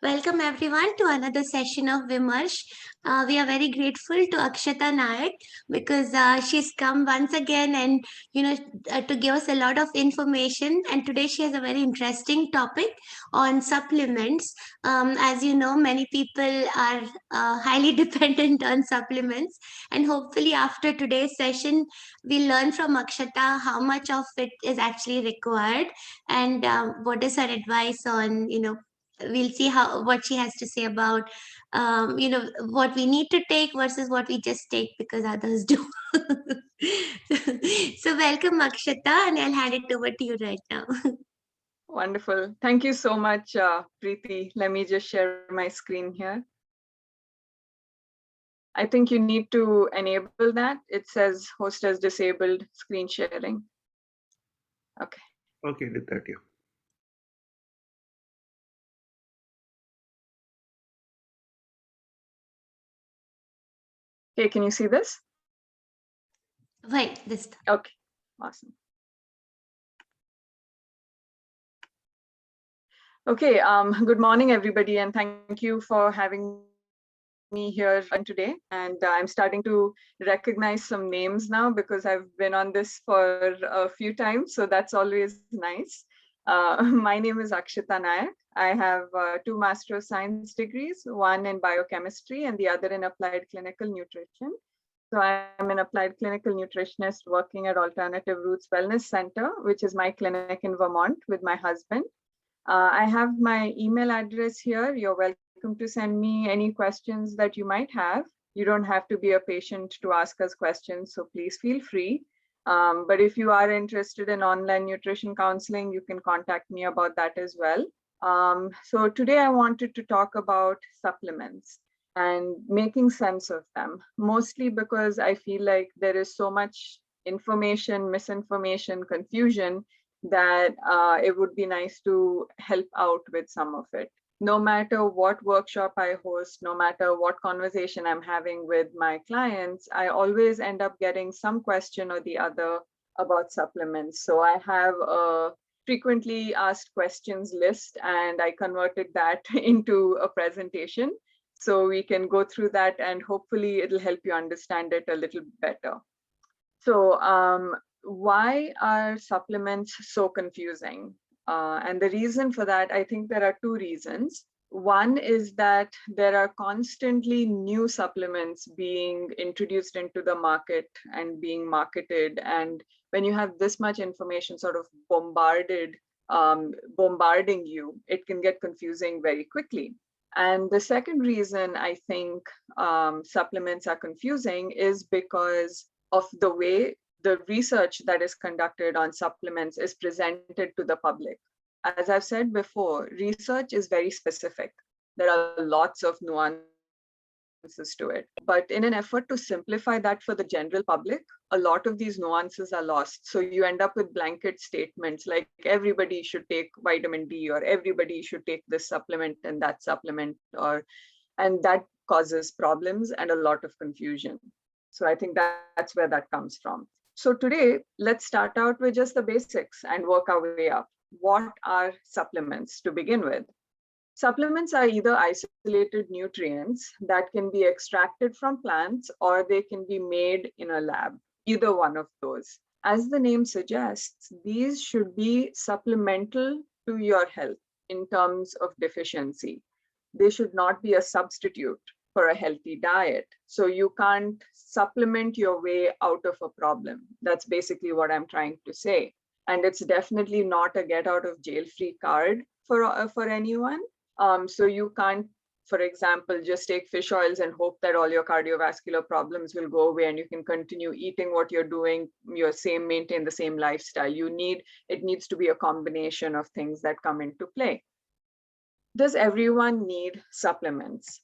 Welcome everyone to another session of Vimarsh. We are very grateful to Akshata Nayak because she's come once again and to give us a lot of information. And today she has a very interesting topic on supplements. As you know, many people are highly dependent on supplements, and hopefully after today's session, we'll learn from Akshata how much of it is actually required and what is her advice on we'll see how what she has to say about what we need to take versus what we just take because others do. So welcome Akshata, and I'll hand it over to you right now. Wonderful. Thank you so much, Preeti. Let me just share my screen here. I think you need to enable that. It says host has disabled screen sharing. Okay. Okay, did that, yeah. Okay, can you see this? Right, this time. Okay, awesome. Okay, good morning, everybody, and thank you for having me here today. And I'm starting to recognize some names now because I've been on this for a few times, so that's always nice. My name is Akshata Nayak. I have 2 Master of Science degrees, one in biochemistry and the other in applied clinical nutrition. So I'm an applied clinical nutritionist working at Alternative Roots Wellness Center, which is my clinic in Vermont with my husband. I have my email address here. You're welcome to send me any questions that you might have. You don't have to be a patient to ask us questions, so please feel free. But if you are interested in online nutrition counseling, you can contact me about that as well. So today I wanted to talk about supplements and making sense of them, mostly because I feel like there is so much information, misinformation, confusion that it would be nice to help out with some of it. No matter what workshop I host, no matter what conversation I'm having with my clients, I always end up getting some question or the other about supplements. So I have a frequently asked questions list, and I converted that into a presentation. So we can go through that and hopefully it'll help you understand it a little better. So why are supplements so confusing? And the reason for that, I think there are 2 reasons. One is that there are constantly new supplements being introduced into the market and being marketed. And when you have this much information sort of bombarding you, it can get confusing very quickly. And the second reason I think supplements are confusing is because of the way the research that is conducted on supplements is presented to the public. As I've said before, research is very specific. There are lots of nuances to it. But in an effort to simplify that for the general public, a lot of these nuances are lost. So you end up with blanket statements like everybody should take vitamin D, or everybody should take this supplement and that supplement, and that causes problems and a lot of confusion. So I think that's where that comes from. So today, let's start out with just the basics and work our way up. What are supplements to begin with? Supplements are either isolated nutrients that can be extracted from plants, or they can be made in a lab, either one of those. As the name suggests, these should be supplemental to your health in terms of deficiency. They should not be a substitute for a healthy diet. So you can't supplement your way out of a problem. That's basically what I'm trying to say. And it's definitely not a get out of jail free card for anyone. So you can't, for example, just take fish oils and hope that all your cardiovascular problems will go away and you can continue eating what you're doing, maintain the same lifestyle. It needs to be a combination of things that come into play. Does everyone need supplements?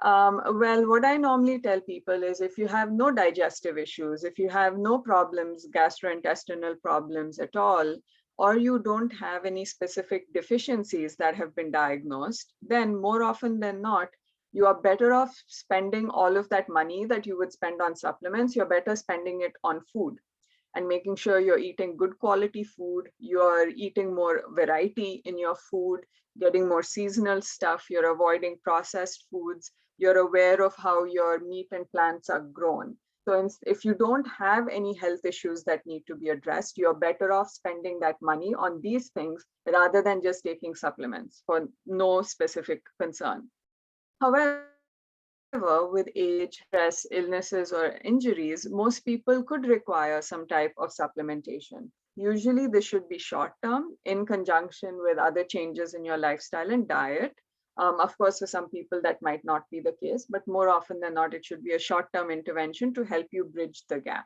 Well, what I normally tell people is if you have no digestive issues, if you have no problems, gastrointestinal problems at all, or you don't have any specific deficiencies that have been diagnosed, then more often than not, you are better off spending all of that money that you would spend on supplements. You're better spending it on food. and making sure you're eating good quality food, you're eating more variety in your food, getting more seasonal stuff, you're avoiding processed foods, you're aware of how your meat and plants are grown. So if you don't have any health issues that need to be addressed, you're better off spending that money on these things rather than just taking supplements for no specific concern. However, with age, stress, illnesses, or injuries, most people could require some type of supplementation. Usually, this should be short term in conjunction with other changes in your lifestyle and diet. Of course, for some people, that might not be the case, but more often than not, it should be a short term intervention to help you bridge the gap.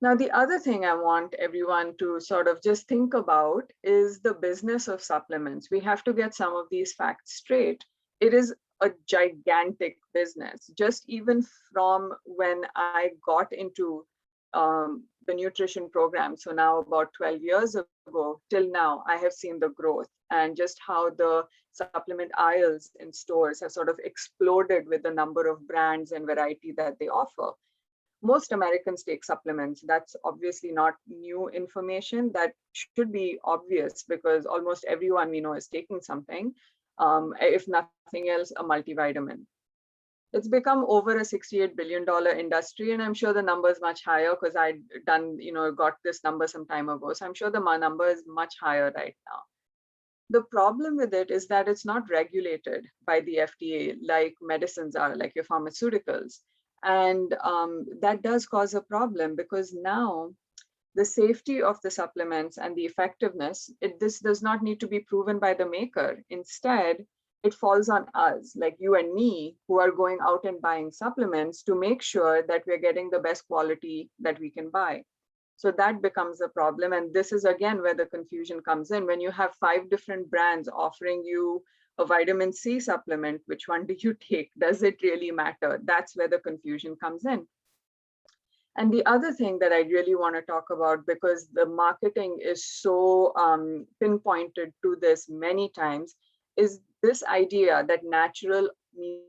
Now, the other thing I want everyone to sort of just think about is the business of supplements. We have to get some of these facts straight. It is a gigantic business. Just even from when I got into the nutrition program, so now about 12 years ago, till now, I have seen the growth and just how the supplement aisles in stores have sort of exploded with the number of brands and variety that they offer. Most Americans take supplements. That's obviously not new information. That should be obvious because almost everyone we know is taking something, if nothing else, a multivitamin. It's become over a $68 billion industry, and I'm sure the number is much higher because got this number some time ago. So I'm sure the number is much higher right now. The problem with it is that it's not regulated by the FDA like medicines are, like your pharmaceuticals. And that does cause a problem because now the safety of the supplements and the effectiveness, this does not need to be proven by the maker. Instead, it falls on us, like you and me, who are going out and buying supplements to make sure that we're getting the best quality that we can buy. So that becomes a problem. And this is again where the confusion comes in. When you have 5 different brands offering you a vitamin C supplement, which one do you take? Does it really matter? That's where the confusion comes in. And the other thing that I really want to talk about, because the marketing is so pinpointed to this many times, is this idea that natural means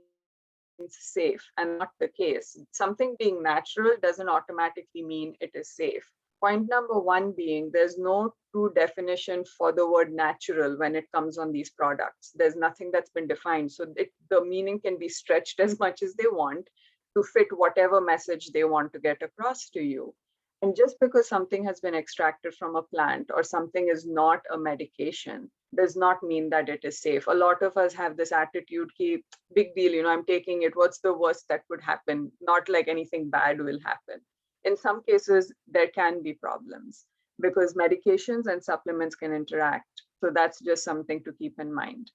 safe, and not the case. Something being natural doesn't automatically mean it is safe. Point number one being there's no true definition for the word natural when it comes on these products. There's nothing that's been defined. So the meaning can be stretched as much as they want to fit whatever message they want to get across to you. And just because something has been extracted from a plant or something is not a medication does not mean that it is safe. A lot of us have this attitude, big deal, I'm taking it. What's the worst that could happen? Not like anything bad will happen. In some cases, there can be problems because medications and supplements can interact. So that's just something to keep in mind.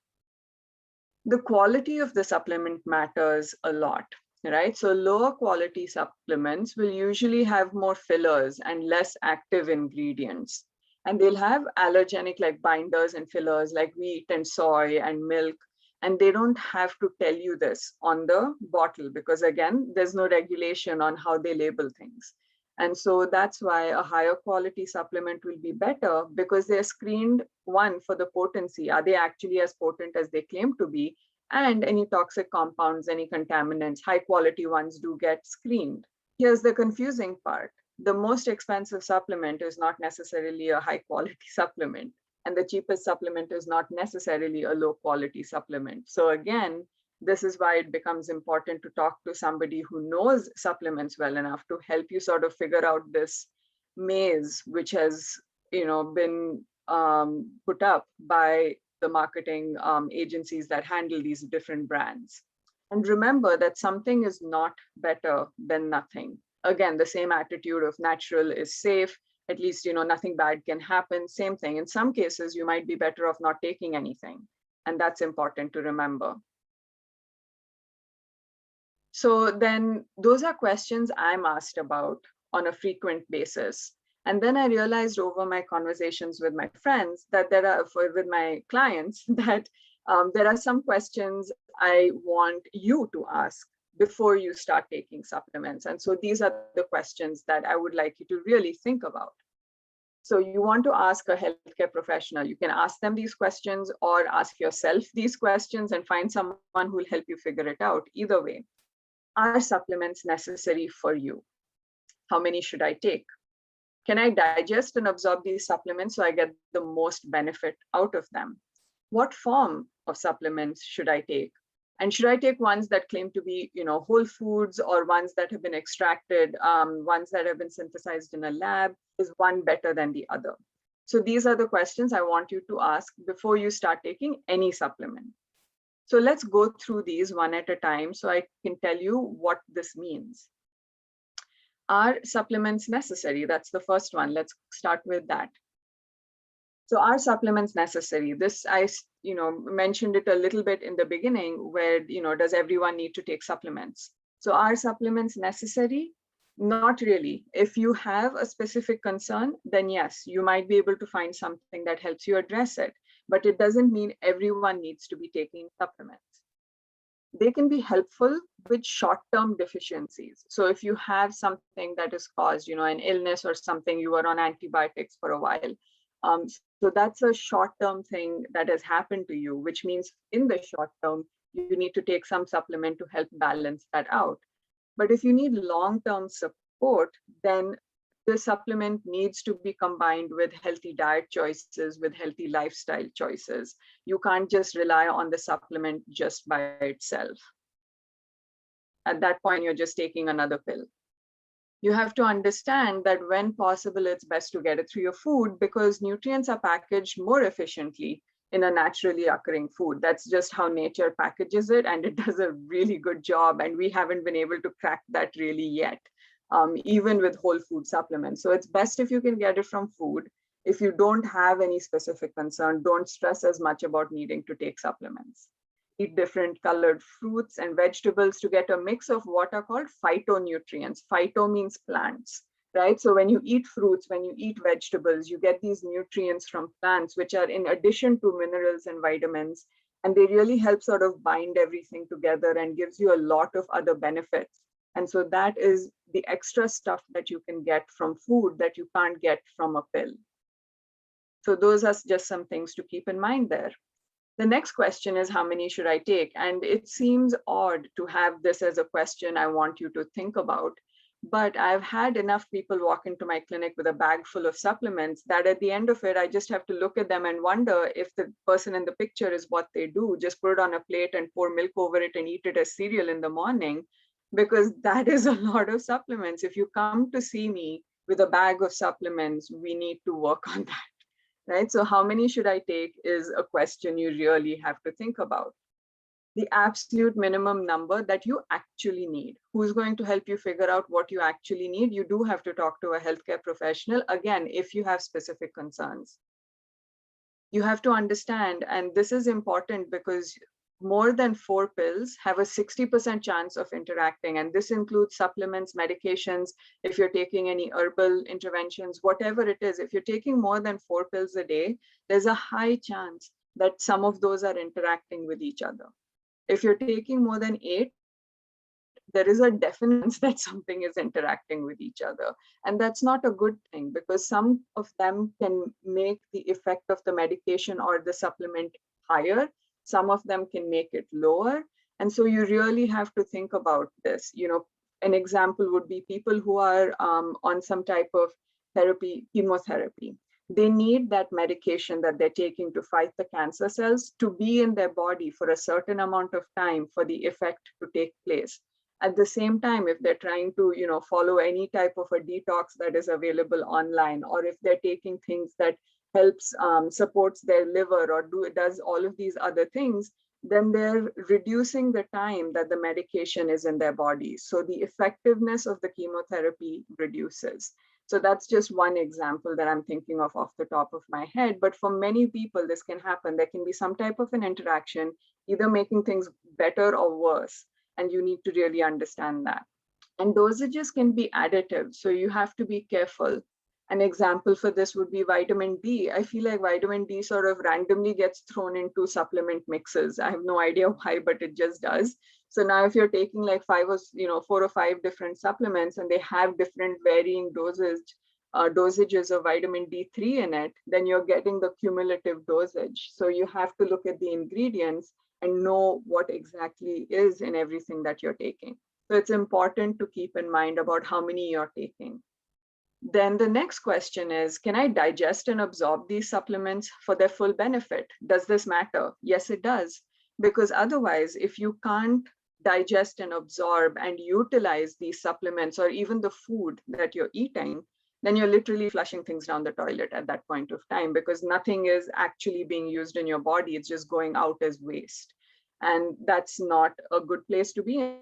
The quality of the supplement matters a lot, right? So lower quality supplements will usually have more fillers and less active ingredients. And they'll have allergenic like binders and fillers like wheat and soy and milk. And they don't have to tell you this on the bottle because again, there's no regulation on how they label things. And so that's why a higher quality supplement will be better because they're screened, one, for the potency. Are they actually as potent as they claim to be? And any toxic compounds, any contaminants, high quality ones do get screened. Here's the confusing part. The most expensive supplement is not necessarily a high quality supplement. And the cheapest supplement is not necessarily a low quality supplement. So again, this is why it becomes important to talk to somebody who knows supplements well enough to help you sort of figure out this maze, which has been put up by the marketing agencies that handle these different brands. And remember that something is not better than nothing. Again, the same attitude of natural is safe. At least, nothing bad can happen. Same thing. In some cases, you might be better off not taking anything. And that's important to remember. So then those are questions I'm asked about on a frequent basis. And then I realized over my conversations with my friends that with my clients, that there are some questions I want you to ask before you start taking supplements. And so these are the questions that I would like you to really think about. So you want to ask a healthcare professional. You can ask them these questions or ask yourself these questions and find someone who will help you figure it out. Either way, are supplements necessary for you? How many should I take? Can I digest and absorb these supplements so I get the most benefit out of them? What form of supplements should I take? And should I take ones that claim to be, whole foods, or ones that have been extracted, ones that have been synthesized in a lab? Is one better than the other? So these are the questions I want you to ask before you start taking any supplement. So let's go through these one at a time so I can tell you what this means. Are supplements necessary? That's the first one. Let's start with that. So are supplements necessary? This I mentioned it a little bit in the beginning, where does everyone need to take supplements? So are supplements necessary? Not really. If you have a specific concern, then yes, you might be able to find something that helps you address it. But it doesn't mean everyone needs to be taking supplements. They can be helpful with short-term deficiencies. So if you have something that is caused, an illness or something, you were on antibiotics for a while. So that's a short-term thing that has happened to you, which means in the short term, you need to take some supplement to help balance that out. But if you need long-term support, then the supplement needs to be combined with healthy diet choices, with healthy lifestyle choices. You can't just rely on the supplement just by itself. At that point, you're just taking another pill. You have to understand that when possible, it's best to get it through your food, because nutrients are packaged more efficiently in a naturally occurring food. That's just how nature packages it, and it does a really good job. And we haven't been able to crack that really yet, even with whole food supplements. So it's best if you can get it from food. If you don't have any specific concern, don't stress as much about needing to take supplements. Eat different colored fruits and vegetables to get a mix of what are called phytonutrients. Phyto means plants, right? So when you eat fruits, when you eat vegetables, you get these nutrients from plants, which are in addition to minerals and vitamins, and they really help sort of bind everything together and gives you a lot of other benefits. And so that is the extra stuff that you can get from food that you can't get from a pill. So those are just some things to keep in mind there. The next question is, how many should I take? And it seems odd to have this as a question I want you to think about, but I've had enough people walk into my clinic with a bag full of supplements that at the end of it, I just have to look at them and wonder if the person in the picture is what they do. Just put it on a plate and pour milk over it and eat it as cereal in the morning, because that is a lot of supplements. If you come to see me with a bag of supplements, we need to work on that. Right? So how many should I take is a question you really have to think about. The absolute minimum number that you actually need. Who's going to help you figure out what you actually need? You do have to talk to a healthcare professional, again, if you have specific concerns. You have to understand, and this is important because more than 4 pills have a 60% chance of interacting. And this includes supplements, medications, if you're taking any herbal interventions, whatever it is. If you're taking more than 4 pills a day, there's a high chance that some of those are interacting with each other. If you're taking more than 8, there is a definite chance that something is interacting with each other. And that's not a good thing, because some of them can make the effect of the medication or the supplement higher. Some of them can make it lower. And so you really have to think about this. An example would be people who are on some type of therapy, chemotherapy. They need that medication that they're taking to fight the cancer cells to be in their body for a certain amount of time for the effect to take place. At the same time, if they're trying to follow any type of a detox that is available online, or if they're taking things that helps supports their liver or does all of these other things, then they're reducing the time that the medication is in their body. So the effectiveness of the chemotherapy reduces. So that's just one example that I'm thinking of off the top of my head. But for many people, this can happen. There can be some type of an interaction, either making things better or worse. And you need to really understand that. And dosages can be additive, so you have to be careful. An example for this would be vitamin D. I feel like vitamin D sort of randomly gets thrown into supplement mixes. I have no idea why, but it just does. So now if you're taking like 4 or 5 different supplements and they have different varying dosages of vitamin D3 in it, then you're getting the cumulative dosage. So you have to look at the ingredients and know what exactly is in everything that you're taking. So it's important to keep in mind about how many you're taking. Then the next question is, can I digest and absorb these supplements for their full benefit? Does this matter? Yes, it does. Because otherwise, if you can't digest and absorb and utilize these supplements or even the food that you're eating, then you're literally flushing things down the toilet at that point of time, because nothing is actually being used in your body. It's just going out as waste. And that's not a good place to be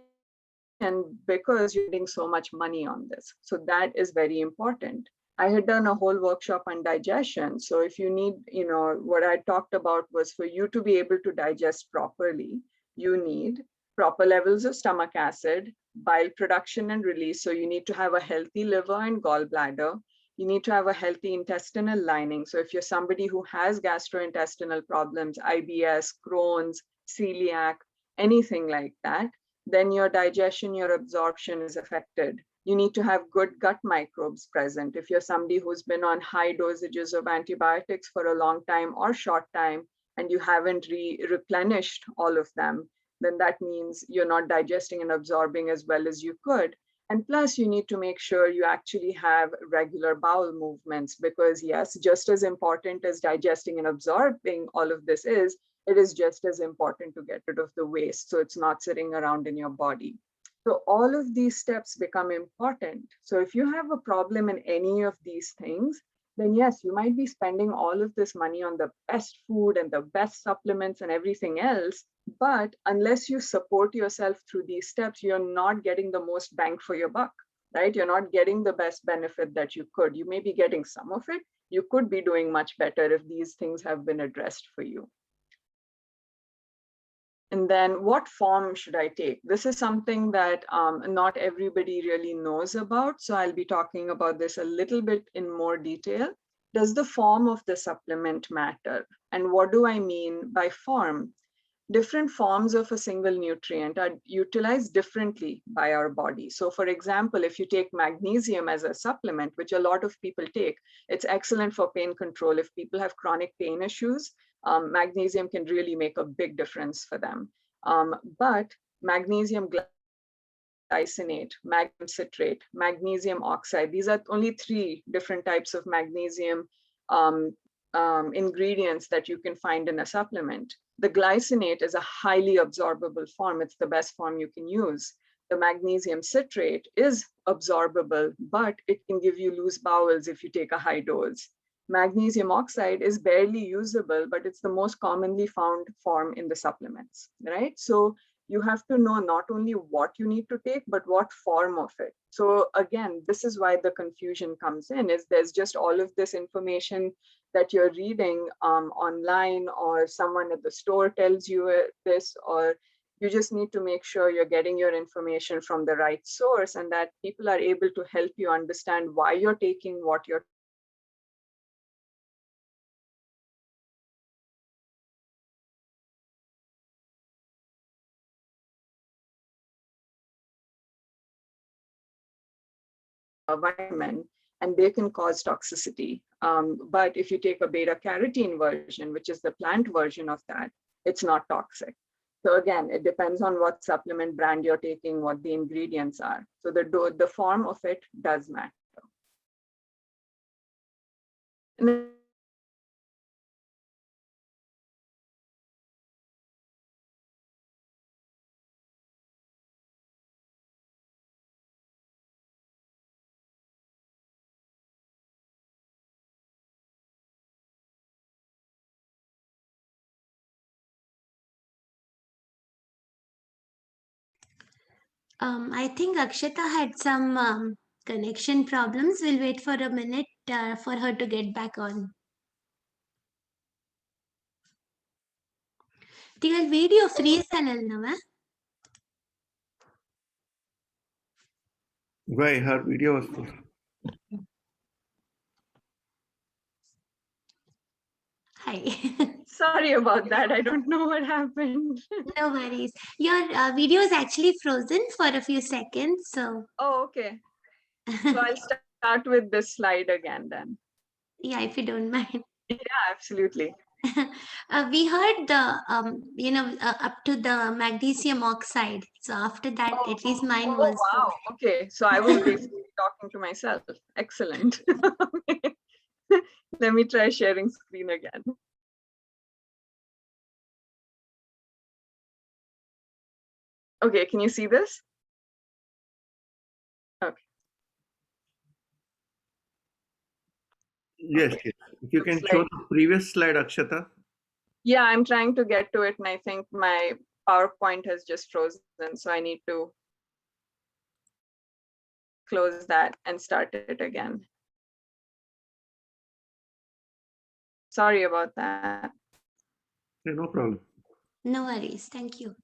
in, because you're spending so much money on this. So that is very important. I had done a whole workshop on digestion. So if you need, what I talked about was, for you to be able to digest properly, you need proper levels of stomach acid, bile production and release. So you need to have a healthy liver and gallbladder. You need to have a healthy intestinal lining. So if you're somebody who has gastrointestinal problems, IBS, Crohn's, celiac, anything like that, then your digestion, your absorption is affected. You need to have good gut microbes present. If you're somebody who's been on high dosages of antibiotics for a long time or short time, and you haven't replenished all of them, then that means you're not digesting and absorbing as well as you could. And plus, you need to make sure you actually have regular bowel movements, because yes, just as important as digesting and absorbing all of this is, it is just as important to get rid of the waste so it's not sitting around in your body. So all of these steps become important. So if you have a problem in any of these things, then yes, you might be spending all of this money on the best food and the best supplements and everything else. But unless you support yourself through these steps, you're not getting the most bang for your buck, right? You're not getting the best benefit that you could. You may be getting some of it. You could be doing much better if these things have been addressed for you. And then what form should I take? This is something that not everybody really knows about. So I'll be talking about this a little bit in more detail. Does the form of the supplement matter? And what do I mean by form? Different forms of a single nutrient are utilized differently by our body. So for example, if you take magnesium as a supplement, which a lot of people take, it's excellent for pain control. If people have chronic pain issues, magnesium can really make a big difference for them. But magnesium glycinate, magnesium citrate, magnesium oxide, these are only 3 different types of magnesium ingredients that you can find in a supplement. The glycinate is a highly absorbable form. It's the best form you can use. The magnesium citrate is absorbable, but it can give you loose bowels if you take a high dose. Magnesium oxide is barely usable, but it's the most commonly found form in the supplements, right? So you have to know not only what you need to take, but what form of it. So again, this is why the confusion comes in, is there's just all of this information that you're reading online, or someone at the store tells you this, or you just need to make sure you're getting your information from the right source, and that people are able to help you understand why you're taking what you're taking, and what are the benefits that you're getting vitamin, and they can cause toxicity. But if you take a beta carotene version, which is the plant version of that, it's not toxic. So again, it depends on what supplement brand you're taking, what the ingredients are. So the form of it does matter. And then the next question is, I think Akshata had some connection problems. We'll wait for a minute for her to get back on. Tigal video freeze alnava. Why her video was full. Hi. sorry about that. I don't know what happened. No worries. Your video is actually frozen for a few seconds. So, Oh, okay. So I'll start with this slide again then. yeah, if you don't mind. Yeah, absolutely. We heard the, up to the magnesium oxide. So after that, at least mine Oh, was. wow. Okay. So I was basically talking to myself. Excellent. Let me try sharing screen again. Okay, can you see this? Okay. Yes, Okay. yes. If you can Looks show like, the previous slide, Akshata. yeah, I'm trying to get to it, and I think my PowerPoint has just frozen, so I need to close that and start it again. Sorry about that. Yeah, no problem. No worries. Thank you.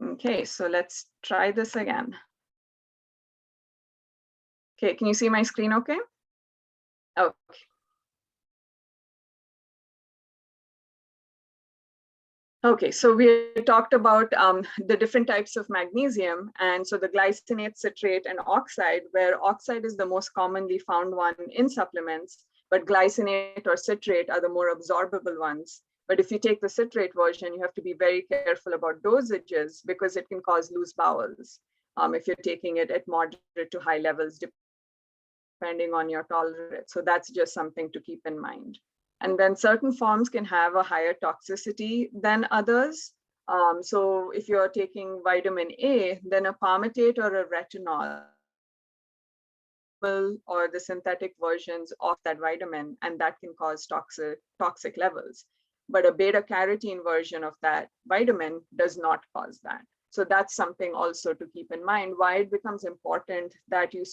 Okay, so let's try this again. Okay, can you see my screen okay? Okay. Okay, so we talked about the different types of magnesium, and so the glycinate, citrate, and oxide, where oxide is the most commonly found one in supplements, but glycinate or citrate are the more absorbable ones. But if you take the citrate version, you have to be very careful about dosages because it can cause loose bowels if you're taking it at moderate to high levels, depending on your tolerance. So that's just something to keep in mind. And then certain forms can have a higher toxicity than others. So if you're taking vitamin A, then a palmitate or a retinol or the synthetic versions of that vitamin, and that can cause toxic levels. But a beta carotene version of that vitamin does not cause that. So that's something also to keep in mind, why it becomes important that you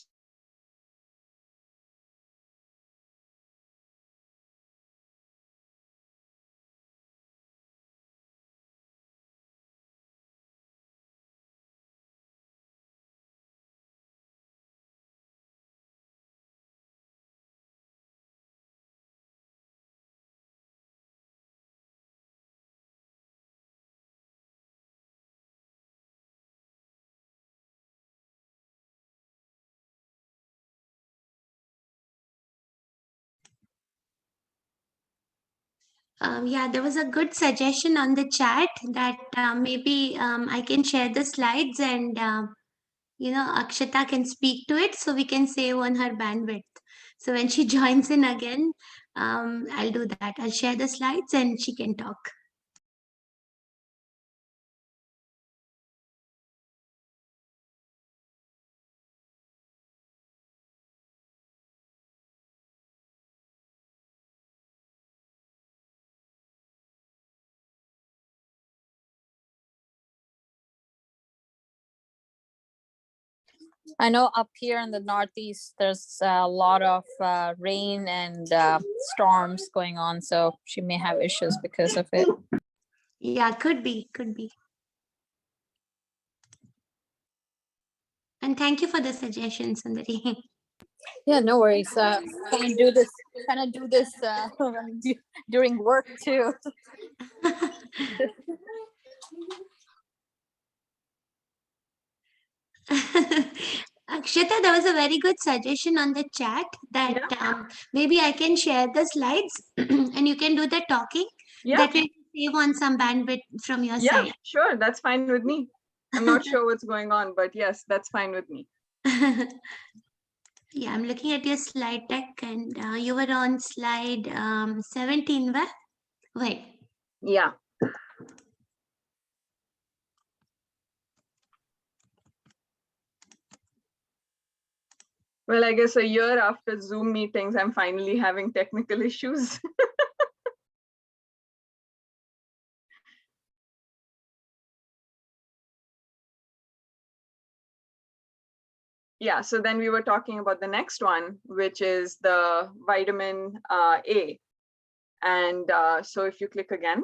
Yeah, there was a good suggestion on the chat that maybe I can share the slides and Akshata can speak to it so we can save on her bandwidth. So when she joins in again, I'll do that. I'll share the slides and she can talk. I know up here in the Northeast, there's a lot of rain and storms going on, so she may have issues because of it. Yeah, could be, could be. And thank you for the suggestion, Sundari. Yeah, no worries. Kind of do this during work too. Akshata, there was a very good suggestion on the chat that maybe I can share the slides and you can do the talking. Yeah. That will save on some bandwidth from your side. Sure, that's fine with me. I'm not sure what's going on, but yes, that's fine with me. Yeah, I'm looking at your slide deck and you were on slide 17, right? Wait. Yeah. Well, I guess a year after Zoom meetings, I'm finally having technical issues. Yeah, so then we were talking about the next one, which is the vitamin A. And so if you click again,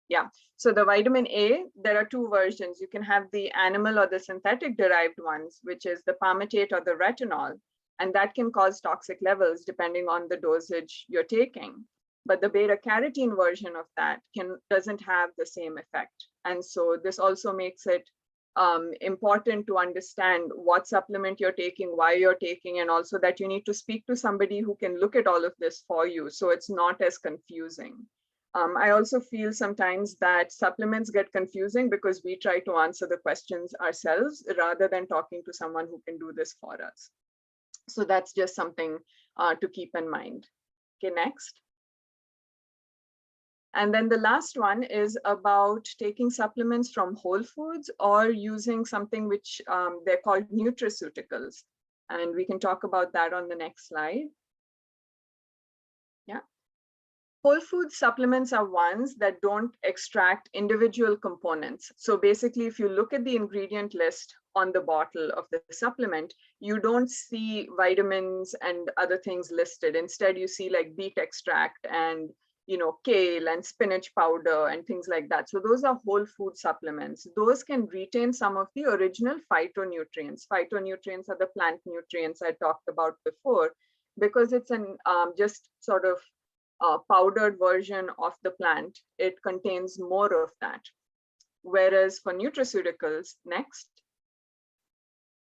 yeah. So the vitamin A, there are two versions. You can have the animal or the synthetic derived ones, which is the palmitate or the retinol, and that can cause toxic levels depending on the dosage you're taking. But the beta carotene version of that doesn't have the same effect. And so this also makes it important to understand what supplement you're taking, why you're taking, and also that you need to speak to somebody who can look at all of this for you, so it's not as confusing. I also feel sometimes that supplements get confusing because we try to answer the questions ourselves rather than talking to someone who can do this for us. So that's just something to keep in mind. Okay, next. And then the last one is about taking supplements from whole foods or using something which they're called nutraceuticals. And we can talk about that on the next slide. Yeah. Whole food supplements are ones that don't extract individual components. So basically, if you look at the ingredient list on the bottle of the supplement, you don't see vitamins and other things listed. Instead, you see like beet extract and kale and spinach powder and things like that. So those are whole food supplements. Those can retain some of the original phytonutrients. Phytonutrients are the plant nutrients I talked about before, because it's an just sort of powdered version of the plant. It contains more of that. Whereas for nutraceuticals, next,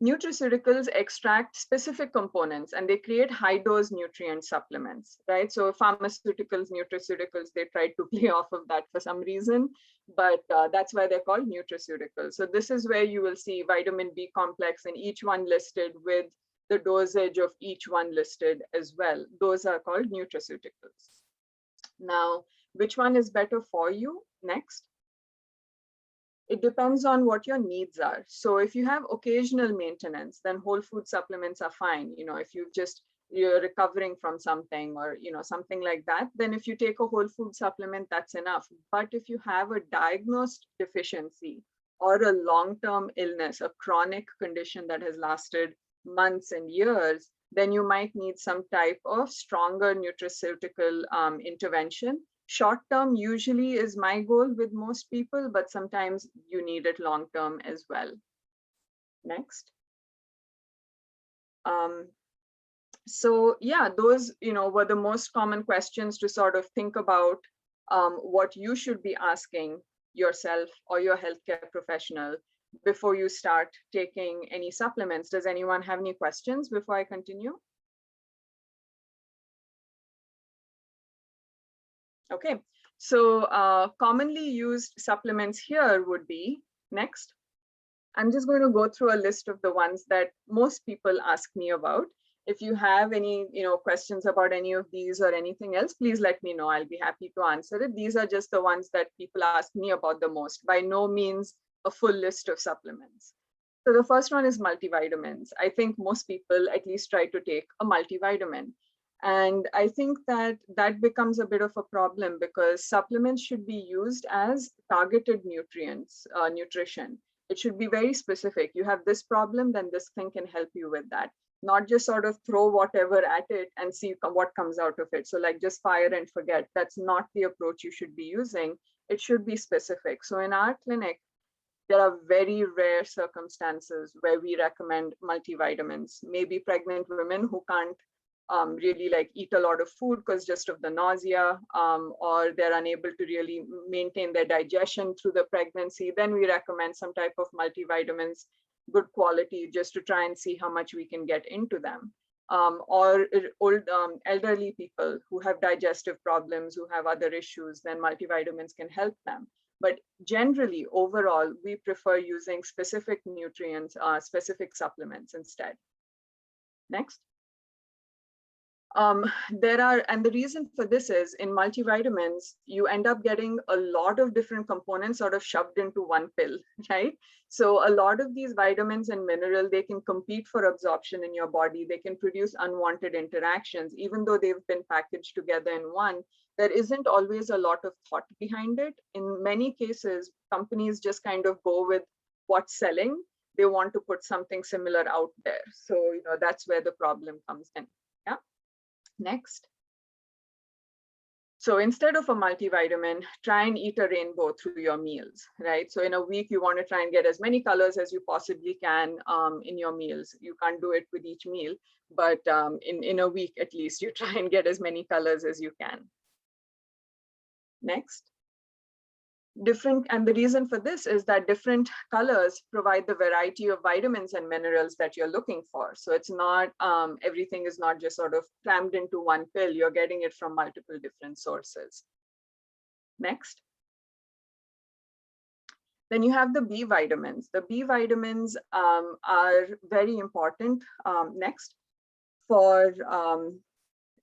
nutraceuticals extract specific components and they create high dose nutrient supplements, right? So pharmaceuticals, nutraceuticals, they tried to play off of that for some reason, but that's why they're called nutraceuticals. So this is where you will see vitamin B complex and each one listed with the dosage of each one listed as well. Those are called nutraceuticals. Now, which one is better for you? Next. It depends on what your needs are. So if you have occasional maintenance, then whole food supplements are fine. If you're recovering from something or, something like that, then if you take a whole food supplement, that's enough. But if you have a diagnosed deficiency or a long-term illness, a chronic condition that has lasted months and years, then you might need some type of stronger nutraceutical intervention. Short term usually is my goal with most people, but sometimes you need it long term as well. Next. So yeah, those were the most common questions to sort of think about what you should be asking yourself or your healthcare professional before you start taking any supplements. Does anyone have any questions before I continue? Okay, so commonly used supplements here would be, next. I'm just going to go through a list of the ones that most people ask me about. If you have any questions about any of these or anything else, please let me know. I'll be happy to answer it. These are just the ones that people ask me about the most. By no means a full list of supplements. So the first one is multivitamins. I think most people at least try to take a multivitamin. And I think that becomes a bit of a problem because supplements should be used as targeted nutrients, nutrition. It should be very specific. You have this problem, then this thing can help you with that. Not just sort of throw whatever at it and see what comes out of it. So like just fire and forget. That's not the approach you should be using. It should be specific. So in our clinic, there are very rare circumstances where we recommend multivitamins. Maybe pregnant women who can't really like eat a lot of food because just of the nausea, or they're unable to really maintain their digestion through the pregnancy, then we recommend some type of multivitamins, good quality, just to try and see how much we can get into them. Or old elderly people who have digestive problems, who have other issues, then multivitamins can help them. But generally, overall, we prefer using specific nutrients, specific supplements instead. Next. And the reason for this is in multivitamins, you end up getting a lot of different components sort of shoved into one pill, right? So a lot of these vitamins and minerals, they can compete for absorption in your body. They can produce unwanted interactions, even though they've been packaged together in one. There isn't always a lot of thought behind it. In many cases, companies just kind of go with what's selling. They want to put something similar out there. So, that's where the problem comes in. Yeah. Next. So instead of a multivitamin, try and eat a rainbow through your meals, right? So in a week, you want to try and get as many colors as you possibly can in your meals. You can't do it with each meal, but in a week, at least, you try and get as many colors as you can. Next. Different, and the reason for this is that different colors provide the variety of vitamins and minerals that you're looking for. So it's not, everything is not just sort of crammed into one pill, you're getting it from multiple different sources. Next. Then you have the B vitamins. The B vitamins are very important, next, for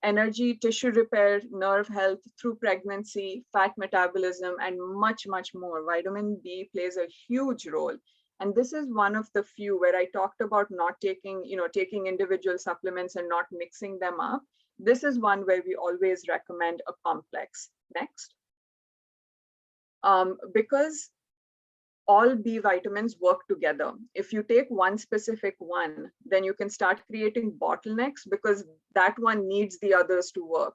energy, tissue repair, nerve health through pregnancy, fat metabolism, and much, much more. Vitamin B plays a huge role. And this is one of the few where I talked about not taking, taking individual supplements and not mixing them up. This is one where we always recommend a complex. Next. Because all B vitamins work together. If you take one specific one, then you can start creating bottlenecks because that one needs the others to work.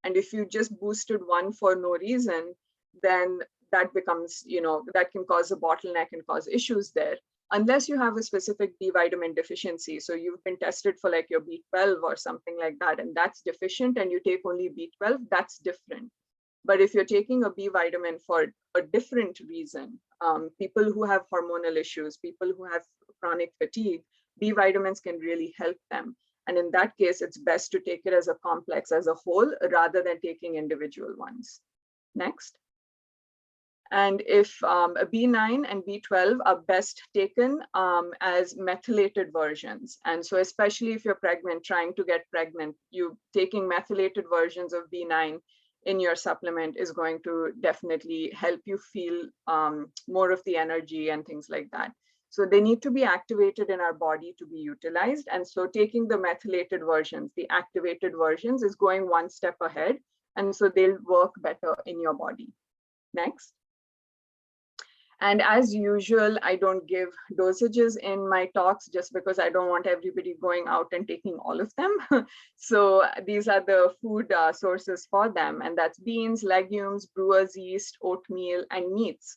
And if you just boosted one for no reason, then that becomes, that can cause a bottleneck and cause issues there. Unless you have a specific B vitamin deficiency. So you've been tested for like your B12 or something like that, and that's deficient and you take only B12, that's different. But if you're taking a B vitamin for a different reason, people who have hormonal issues, people who have chronic fatigue, B vitamins can really help them. And in that case, it's best to take it as a complex, as a whole, rather than taking individual ones. Next. And if a B9 and B12 are best taken as methylated versions. And so especially if you're pregnant, trying to get pregnant, you taking methylated versions of B9 in your supplement is going to definitely help you feel more of the energy and things like that. So they need to be activated in our body to be utilized. And so taking the methylated versions, the activated versions, is going one step ahead. And so they'll work better in your body. Next. And as usual, I don't give dosages in my talks just because I don't want everybody going out and taking all of them. So these are the food sources for them. And that's beans, legumes, brewer's yeast, oatmeal, and meats.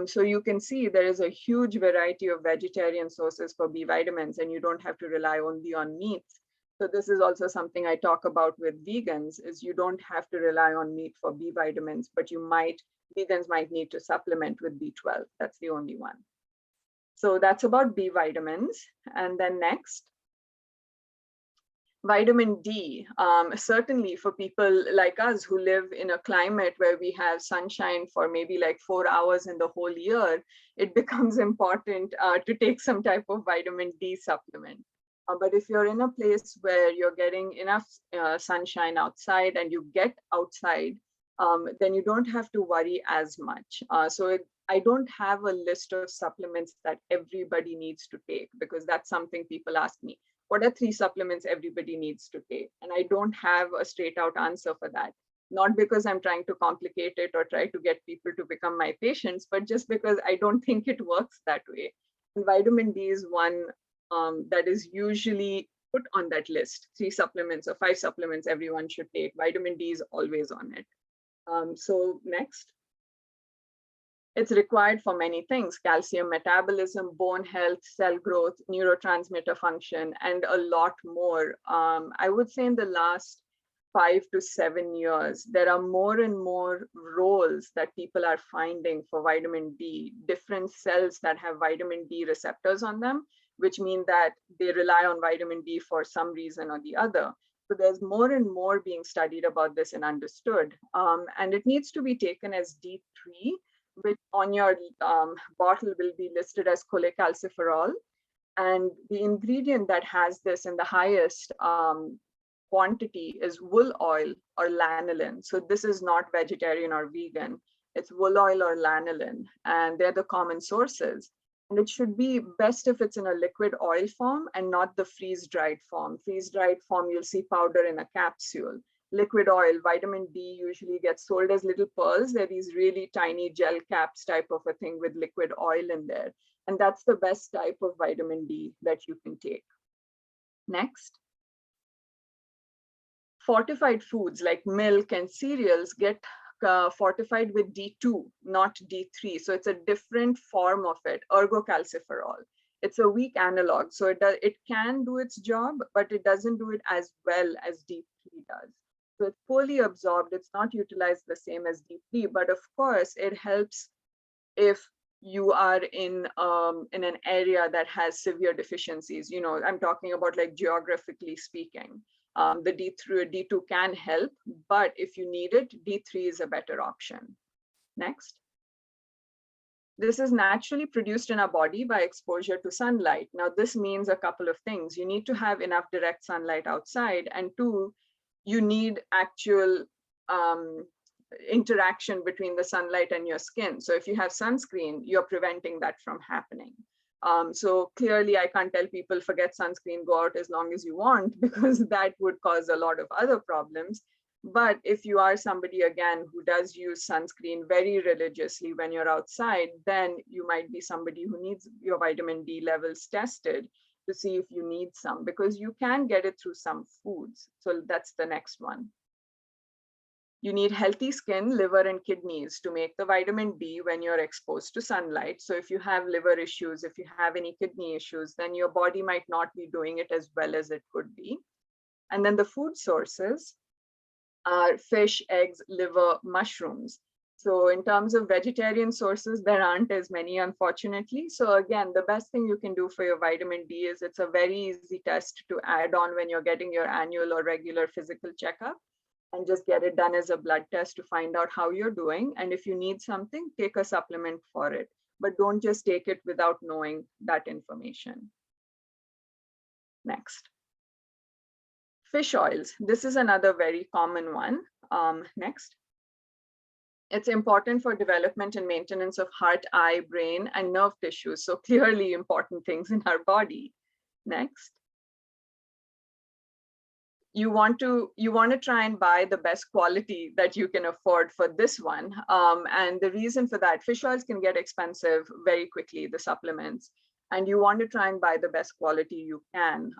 So you can see there is a huge variety of vegetarian sources for B vitamins, and you don't have to rely only on meats. So this is also something I talk about with vegans, is you don't have to rely on meat for B vitamins, but vegans might need to supplement with B12. That's the only one. So that's about B vitamins. And then next, vitamin D. Certainly for people like us who live in a climate where we have sunshine for maybe like 4 hours in the whole year, it becomes important to take some type of vitamin D supplement. But if you're in a place where you're getting enough sunshine outside and you get outside, then you don't have to worry as much. I don't have a list of supplements that everybody needs to take, because that's something people ask me. What are 3 supplements everybody needs to take? And I don't have a straight out answer for that. Not because I'm trying to complicate it or try to get people to become my patients, but just because I don't think it works that way. And vitamin D is one that is usually put on that list. 3 supplements or 5 supplements everyone should take. Vitamin D is always on it. So next. It's required for many things: calcium metabolism, bone health, cell growth, neurotransmitter function, and a lot more. I would say in the last 5 to 7 years, there are more and more roles that people are finding for vitamin D, different cells that have vitamin D receptors on them, which mean that they rely on vitamin D for some reason or the other. So there's more and more being studied about this and understood. And it needs to be taken as D3, which on your bottle will be listed as cholecalciferol. And the ingredient that has this in the highest quantity is wool oil or lanolin. So this is not vegetarian or vegan. It's wool oil or lanolin, and they're the common sources. And it should be best if it's in a liquid oil form and not the freeze-dried form. Freeze-dried form, you'll see powder in a capsule. Liquid oil, vitamin D usually gets sold as little pearls. They're these really tiny gel caps type of a thing with liquid oil in there. And that's the best type of vitamin D that you can take. Next. Fortified foods like milk and cereals get fortified with D2, not D3. So it's a different form of it, ergocalciferol. It's a weak analog. So it can do its job, but it doesn't do it as well as D3 does. So it's poorly absorbed. It's not utilized the same as D3, but of course it helps if you are in an area that has severe deficiencies. I'm talking about like geographically speaking. The D2 can help, but if you need it, D3 is a better option. Next. This is naturally produced in our body by exposure to sunlight. Now, this means a couple of things. You need to have enough direct sunlight outside, and two, you need actual interaction between the sunlight and your skin. So if you have sunscreen, you're preventing that from happening. So clearly, I can't tell people forget sunscreen, go out as long as you want, because that would cause a lot of other problems. But if you are somebody, again, who does use sunscreen very religiously when you're outside, then you might be somebody who needs your vitamin D levels tested to see if you need some, because you can get it through some foods. So that's the next one. You need healthy skin, liver, and kidneys to make the vitamin D when you're exposed to sunlight. So if you have liver issues, if you have any kidney issues, then your body might not be doing it as well as it could be. And then the food sources are fish, eggs, liver, mushrooms. So in terms of vegetarian sources, there aren't as many, unfortunately. So again, the best thing you can do for your vitamin D is it's a very easy test to add on when you're getting your annual or regular physical checkup, and just get it done as a blood test to find out how you're doing. And if you need something, take a supplement for it, but don't just take it without knowing that information. Next. Fish oils. This is another very common one. Next. It's important for development and maintenance of heart, eye, brain, and nerve tissues. So clearly important things in our body. Next. You want to try and buy the best quality that you can afford for this one. And the reason for that, fish oils can get expensive very quickly, the supplements. And you want to try and buy the best quality you can,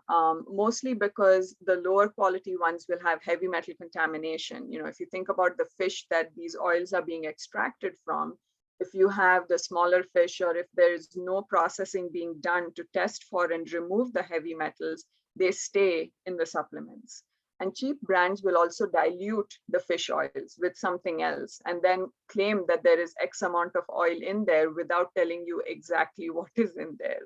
mostly because the lower quality ones will have heavy metal contamination. If you think about the fish that these oils are being extracted from, if you have the smaller fish, or if there's no processing being done to test for and remove the heavy metals, they stay in the supplements. And cheap brands will also dilute the fish oils with something else and then claim that there is X amount of oil in there without telling you exactly what is in there.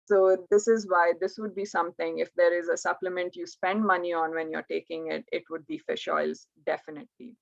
So this is why this would be something, if there is a supplement you spend money on when you're taking it, it would be fish oils, definitely.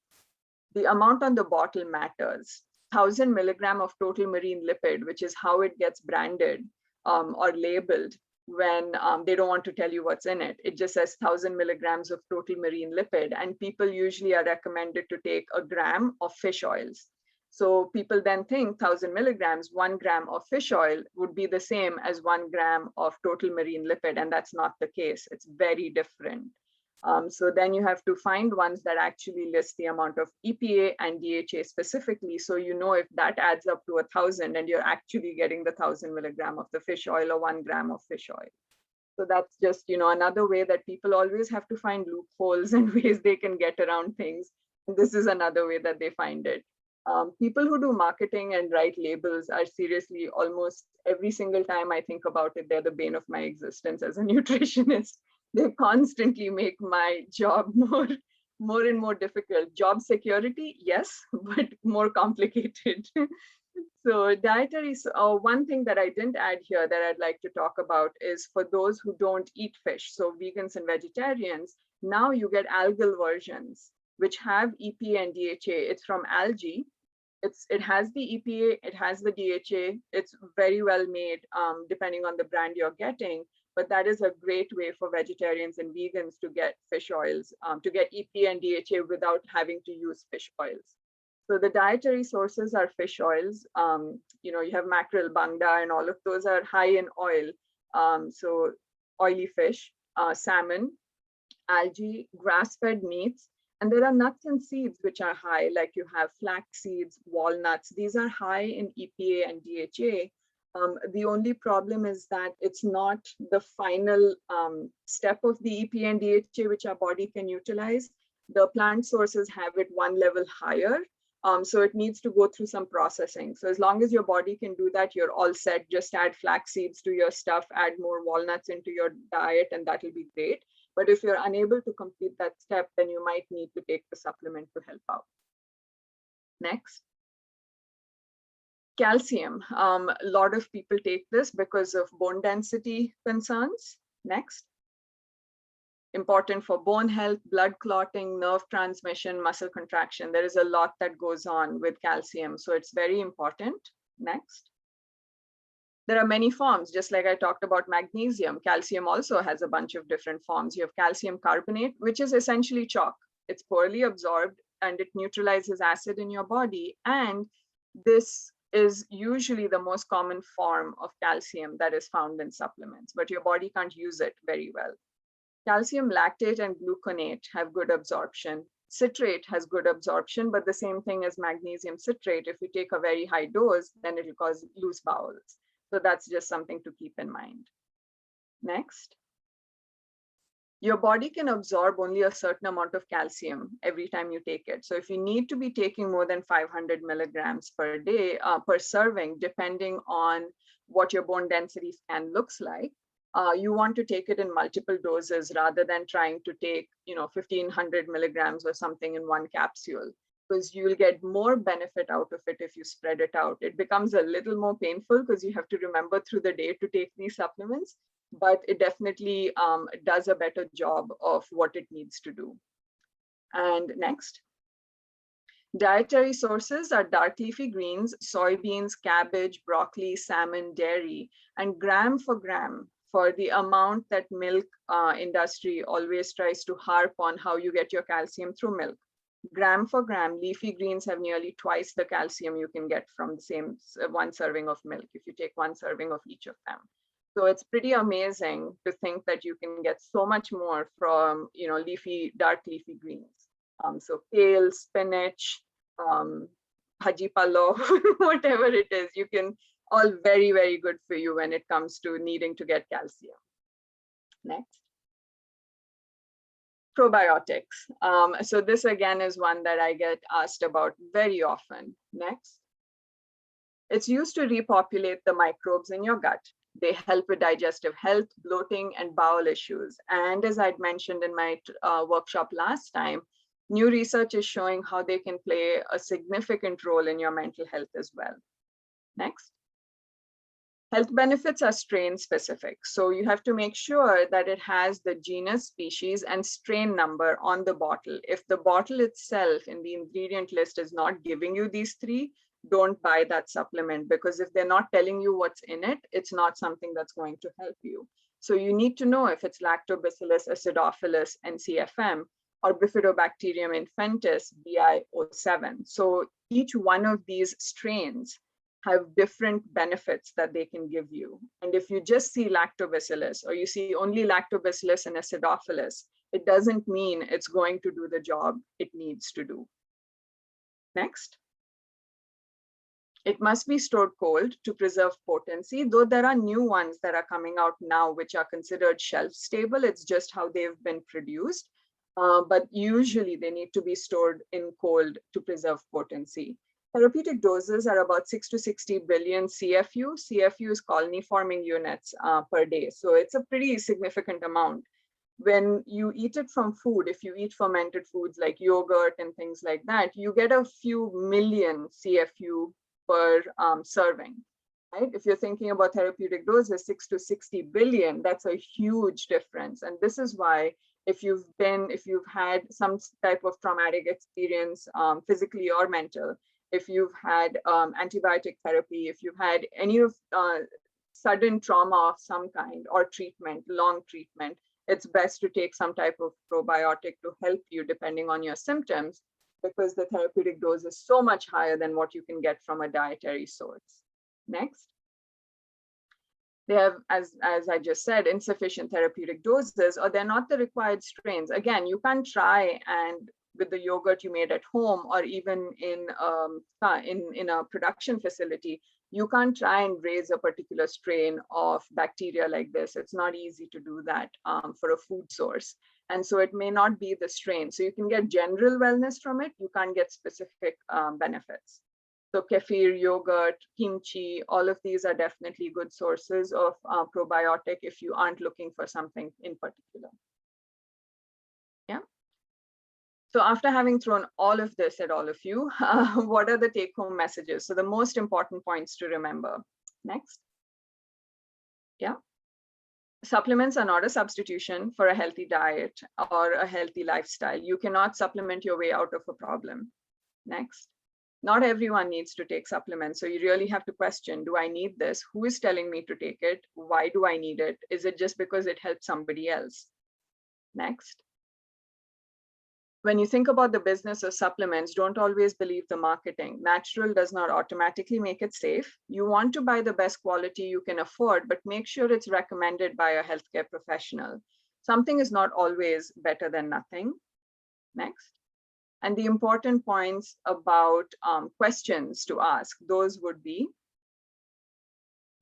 The amount on the bottle matters. 1,000 milligram of total marine lipid, which is how it gets branded or labeled, when they don't want to tell you what's in it. It just says 1,000 milligrams of total marine lipid, and people usually are recommended to take a gram of fish oils. So people then think 1,000 milligrams, 1 gram of fish oil would be the same as 1 gram of total marine lipid, and that's not the case. It's very different. So then you have to find ones that actually list the amount of EPA and DHA specifically, so you know if that adds up to 1,000 and you're actually getting the 1,000 milligram of the fish oil or 1 gram of fish oil. So that's just another way that people always have to find loopholes and ways they can get around things. And this is another way that they find it. People who do marketing and write labels are seriously, almost every single time I think about it, they're the bane of my existence as a nutritionist. They constantly make my job more and more difficult. Job security, yes, but more complicated. So dietary, one thing that I didn't add here that I'd like to talk about is for those who don't eat fish, so vegans and vegetarians, now you get algal versions, which have EPA and DHA. It's from algae. It has the EPA, it has the DHA. It's very well made, depending on the brand you're getting. But that is a great way for vegetarians and vegans to get fish oils, to get EPA and DHA without having to use fish oils. So the dietary sources are fish oils. You have mackerel, bangda, and all of those are high in oil. So oily fish, salmon, algae, grass-fed meats. And there are nuts and seeds which are high, like you have flax seeds, walnuts. These are high in EPA and DHA. The only problem is that it's not the final step of the EPA and DHA which our body can utilize. The plant sources have it one level higher. So it needs to go through some processing. So as long as your body can do that, you're all set. Just add flax seeds to your stuff, add more walnuts into your diet, and that'll be great. But if you're unable to complete that step, then you might need to take the supplement to help out. Next. Calcium. A lot of people take this because of bone density concerns. Next. Important for bone health, blood clotting, nerve transmission, muscle contraction. There is a lot that goes on with calcium, so it's very important. Next. There are many forms, just like I talked about magnesium. Calcium also has a bunch of different forms. You have calcium carbonate, which is essentially chalk. It's poorly absorbed and it neutralizes acid in your body. And this is usually the most common form of calcium that is found in supplements, but your body can't use it very well. Calcium lactate and gluconate have good absorption. Citrate has good absorption, but the same thing as magnesium citrate. If you take a very high dose, then it will cause loose bowels. So that's just something to keep in mind. Next. Your body can absorb only a certain amount of calcium every time you take it. So if you need to be taking more than 500 milligrams per day, per serving, depending on what your bone density scan looks like, you want to take it in multiple doses rather than trying to take 1500 milligrams or something in one capsule, because you'll get more benefit out of it if you spread it out. It becomes a little more painful because you have to remember through the day to take these supplements, but it definitely does a better job of what it needs to do. And next. Dietary sources are dark leafy greens, soybeans, cabbage, broccoli, salmon, dairy, and gram for gram, for the amount that milk industry always tries to harp on how you get your calcium through milk. Gram for gram, leafy greens have nearly twice the calcium you can get from the same one serving of milk if you take one serving of each of them. So it's pretty amazing to think that you can get so much more from dark leafy greens. So kale, spinach, bhaji palo, whatever it is, you can all very, very good for you when it comes to needing to get calcium. Next. Probiotics. So this again is one that I get asked about very often. Next. It's used to repopulate the microbes in your gut. They help with digestive health, bloating, and bowel issues. And as I'd mentioned in my workshop last time, new research is showing how they can play a significant role in your mental health as well. Next. Health benefits are strain specific. So you have to make sure that it has the genus, species, and strain number on the bottle. If the bottle itself in the ingredient list is not giving you these three, don't buy that supplement, because if they're not telling you what's in it, it's not something that's going to help you. So you need to know if it's Lactobacillus acidophilus NCFM or Bifidobacterium infantis BI07. So each one of these strains have different benefits that they can give you. And if you just see Lactobacillus or you see only Lactobacillus and acidophilus, it doesn't mean it's going to do the job it needs to do. Next. It must be stored cold to preserve potency, though there are new ones that are coming out now which are considered shelf stable. It's just how they've been produced. But usually they need to be stored in cold to preserve potency. Therapeutic doses are about 6 to 60 billion CFU. CFU is colony forming units per day. So it's a pretty significant amount. When you eat it from food, if you eat fermented foods like yogurt and things like that, you get a few million CFU per serving, right? If you're thinking about therapeutic doses, 6 to 60 billion, that's a huge difference. And this is why if you've had some type of traumatic experience, physically or mental, if you've had antibiotic therapy, if you've had any of sudden trauma of some kind or treatment, long treatment, it's best to take some type of probiotic to help you depending on your symptoms, because the therapeutic dose is so much higher than what you can get from a dietary source. Next. They have, as I just said, insufficient therapeutic doses, or they're not the required strains. Again, you can't try and with the yogurt you made at home, or even in a production facility, you can't try and raise a particular strain of bacteria like this. It's not easy to do that for a food source. And so it may not be the strain. So you can get general wellness from it. You can't get specific benefits. So kefir, yogurt, kimchi, all of these are definitely good sources of probiotic if you aren't looking for something in particular. Yeah. So after having thrown all of this at all of you, what are the take-home messages? So the most important points to remember. Next. Yeah. Supplements are not a substitution for a healthy diet or a healthy lifestyle. You cannot supplement your way out of a problem. Next. Not everyone needs to take supplements. So you really have to question, do I need this? Who is telling me to take it? Why do I need it? Is it just because it helps somebody else? Next. When you think about the business of supplements, don't always believe the marketing. Natural does not automatically make it safe. You want to buy the best quality you can afford, but make sure it's recommended by a healthcare professional. Something is not always better than nothing. Next. And the important points about questions to ask, those would be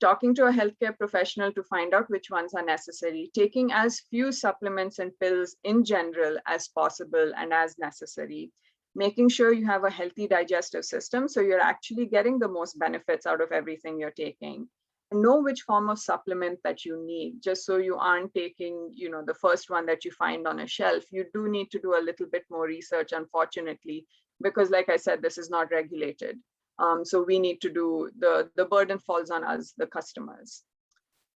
talking to a healthcare professional to find out which ones are necessary, taking as few supplements and pills in general as possible and as necessary, making sure you have a healthy digestive system so you're actually getting the most benefits out of everything you're taking. And know which form of supplement that you need, just so you aren't taking, the first one that you find on a shelf. You do need to do a little bit more research, unfortunately, because like I said, this is not regulated. So we need to do, the burden falls on us, the customers.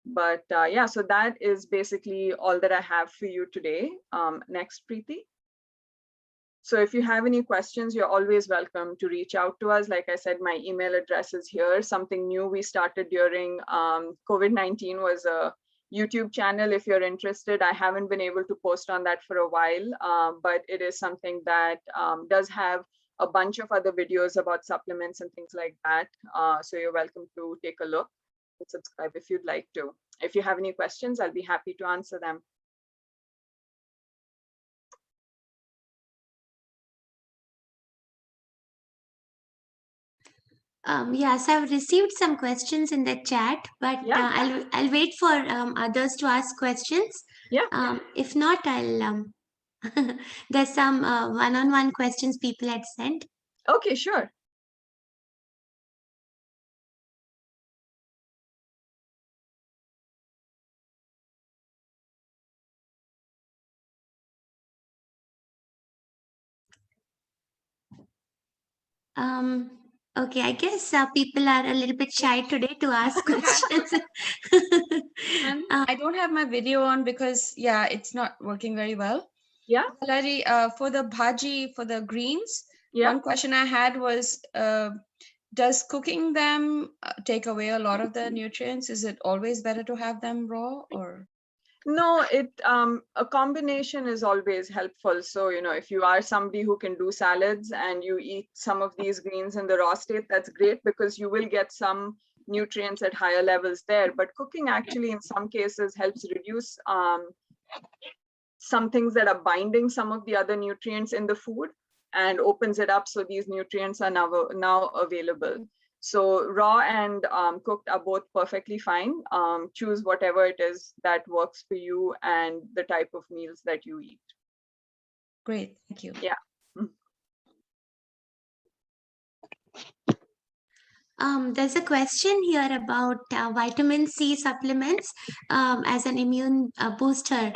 But yeah, so that is basically all that I have for you today. Next, Preeti. So if you have any questions, you're always welcome to reach out to us. Like I said, my email address is here. Something new we started during COVID-19 was a YouTube channel. If you're interested, I haven't been able to post on that for a while, but it is something that does have a bunch of other videos about supplements and things like that. So you're welcome to take a look and subscribe if you'd like to. If you have any questions, I'll be happy to answer them. Yes, I've received some questions in the chat, but Yeah. I'll wait for others to ask questions. Yeah. If not, I'll there's some one-on-one questions people had sent. Okay, sure. Okay, I guess people are a little bit shy today to ask questions. I don't have my video on because, yeah, it's not working very well. Yeah. Larry, for the bhaji, for the greens, Yeah. one question I had was, does cooking them take away a lot of the nutrients? Is it always better to have them raw or? No, a combination is always helpful. So, if you are somebody who can do salads and you eat some of these greens in the raw state, that's great because you will get some nutrients at higher levels there. But cooking actually in some cases helps reduce some things that are binding some of the other nutrients in the food and opens it up so these nutrients are now available. So raw and cooked are both perfectly fine. Choose whatever it is that works for you and the type of meals that you eat. Great, thank you. Yeah. There's a question here about vitamin C supplements as an immune booster.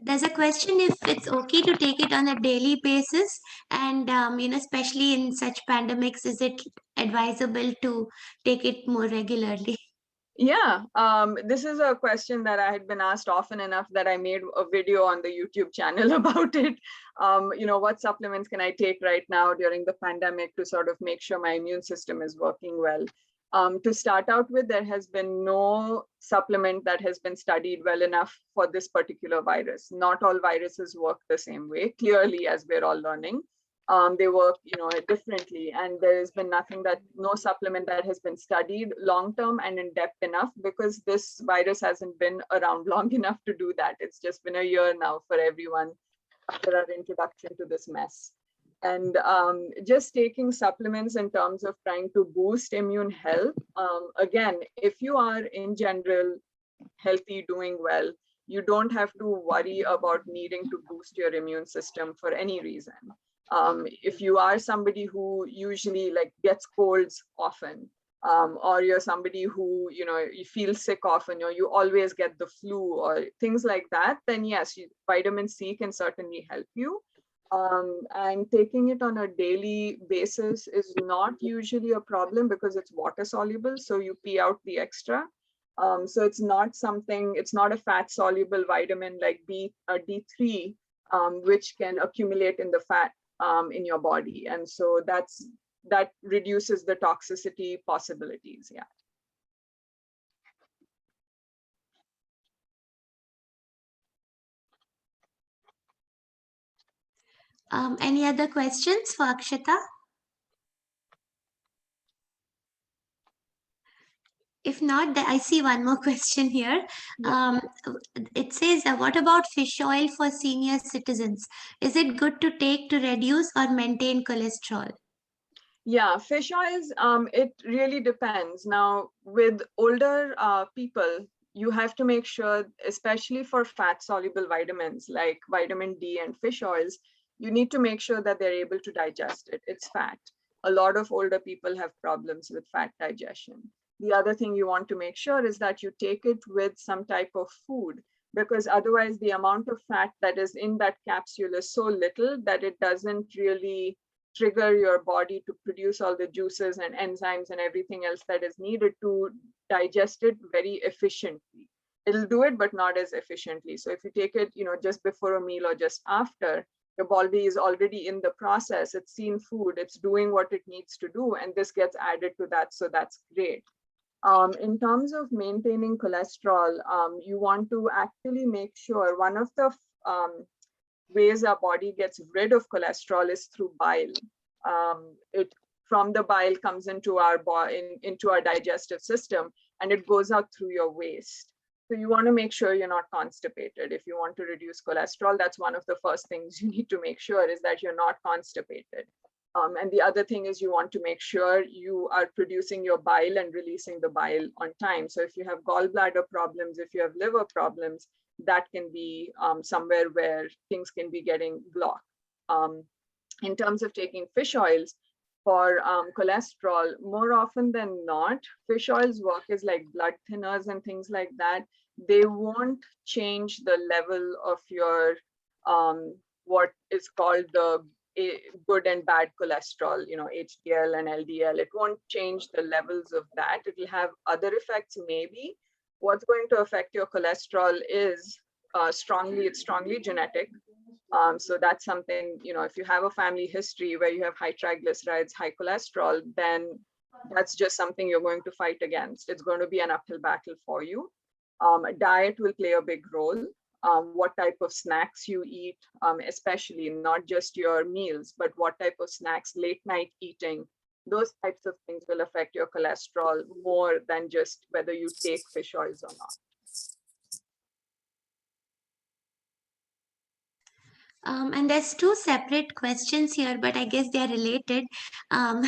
There's a question if it's okay to take it on a daily basis, and especially in such pandemics, is it advisable to take it more regularly? Yeah, this is a question that I had been asked often enough that I made a video on the YouTube channel about it. What supplements can I take right now during the pandemic to sort of make sure my immune system is working well? To start out with, there has been no supplement that has been studied well enough for this particular virus. Not all viruses work the same way, clearly, as we're all learning. They work, differently, and there has been no supplement that has been studied long-term and in depth enough, because this virus hasn't been around long enough to do that. It's just been a year now for everyone after our introduction to this mess. And just taking supplements in terms of trying to boost immune health. Again, if you are in general healthy, doing well, you don't have to worry about needing to boost your immune system for any reason. If you are somebody who usually gets colds often, or you're somebody who, you feel sick often, or you always get the flu or things like that, then yes, vitamin C can certainly help you. And taking it on a daily basis is not usually a problem because it's water soluble, so you pee out the extra. So it's not something, it's not a fat soluble vitamin like D3, which can accumulate in the fat in your body. And so that reduces the toxicity possibilities. Yeah. Any other questions for Akshata? If not, I see one more question here. Yeah. It says, what about fish oil for senior citizens? Is it good to take to reduce or maintain cholesterol? Yeah, fish oils, it really depends. Now, with older people, you have to make sure, especially for fat soluble vitamins like vitamin D and fish oils, you need to make sure that they're able to digest it. It's fat. A lot of older people have problems with fat digestion. The other thing you want to make sure is that you take it with some type of food, because otherwise the amount of fat that is in that capsule is so little that it doesn't really trigger your body to produce all the juices and enzymes and everything else that is needed to digest it very efficiently. It'll do it, but not as efficiently. So if you take it, just before a meal or just after, your body is already in the process. It's seen food, it's doing what it needs to do, and this gets added to that. So that's great. In terms of maintaining cholesterol, you want to actually make sure one of the ways our body gets rid of cholesterol is through bile. It from the bile comes into our into our digestive system, and it goes out through your waste. So you want to make sure you're not constipated. If you want to reduce cholesterol, that's one of the first things you need to make sure is that you're not constipated. And the other thing is you want to make sure you are producing your bile and releasing the bile on time. So if you have gallbladder problems, if you have liver problems, that can be somewhere where things can be getting blocked. In terms of taking fish oils for cholesterol, more often than not, fish oils work as like blood thinners and things like that. They won't change the level of your what is called the good and bad cholesterol, HDL and LDL. It won't change the levels of that. It will have other effects maybe. What's going to affect your cholesterol is it's strongly genetic. So that's something, if you have a family history where you have high triglycerides, high cholesterol, then that's just something you're going to fight against. It's going to be an uphill battle for you. Diet will play a big role. What type of snacks you eat, especially not just your meals, but what type of snacks, late night eating, those types of things will affect your cholesterol more than just whether you take fish oils or not. And there's two separate questions here, but I guess they're related. Um,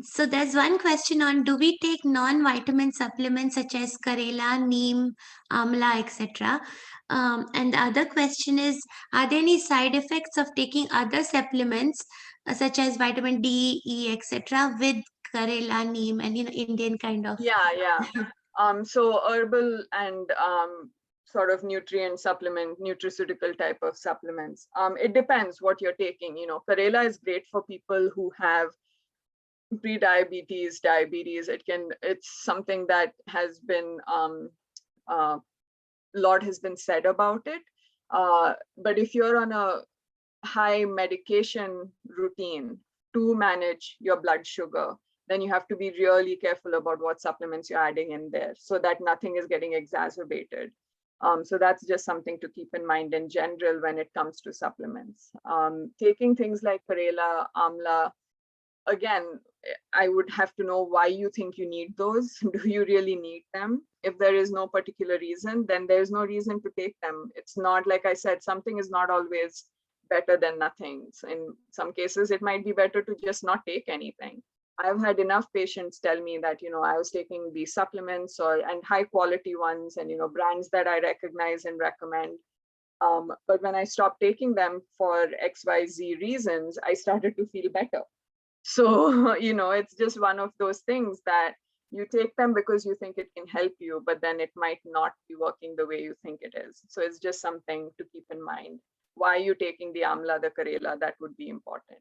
so there's one question on, do we take non-vitamin supplements such as Karela, Neem, Amla, etc.? And the other question is, are there any side effects of taking other supplements such as vitamin D, E, etc. with Karela, Neem, and Indian kind of? Yeah. So herbal and sort of nutrient supplement, nutraceutical type of supplements. It depends what you're taking. Karela is great for people who have pre-diabetes, diabetes. It's something that has been lot has been said about it. But if you're on a high medication routine to manage your blood sugar, then you have to be really careful about what supplements you're adding in there so that nothing is getting exacerbated. So that's just something to keep in mind in general when it comes to supplements. Taking things like Karela, Amla, again, I would have to know why you think you need those. Do you really need them? If there is no particular reason, then there's no reason to take them. It's not, like I said, something is not always better than nothing. So in some cases, it might be better to just not take anything. I've had enough patients tell me that, I was taking these supplements and high quality ones and, brands that I recognize and recommend. But when I stopped taking them for XYZ reasons, I started to feel better. So, it's just one of those things that you take them because you think it can help you, but then it might not be working the way you think it is. So it's just something to keep in mind. why are you taking the amla, the karela? That would be important.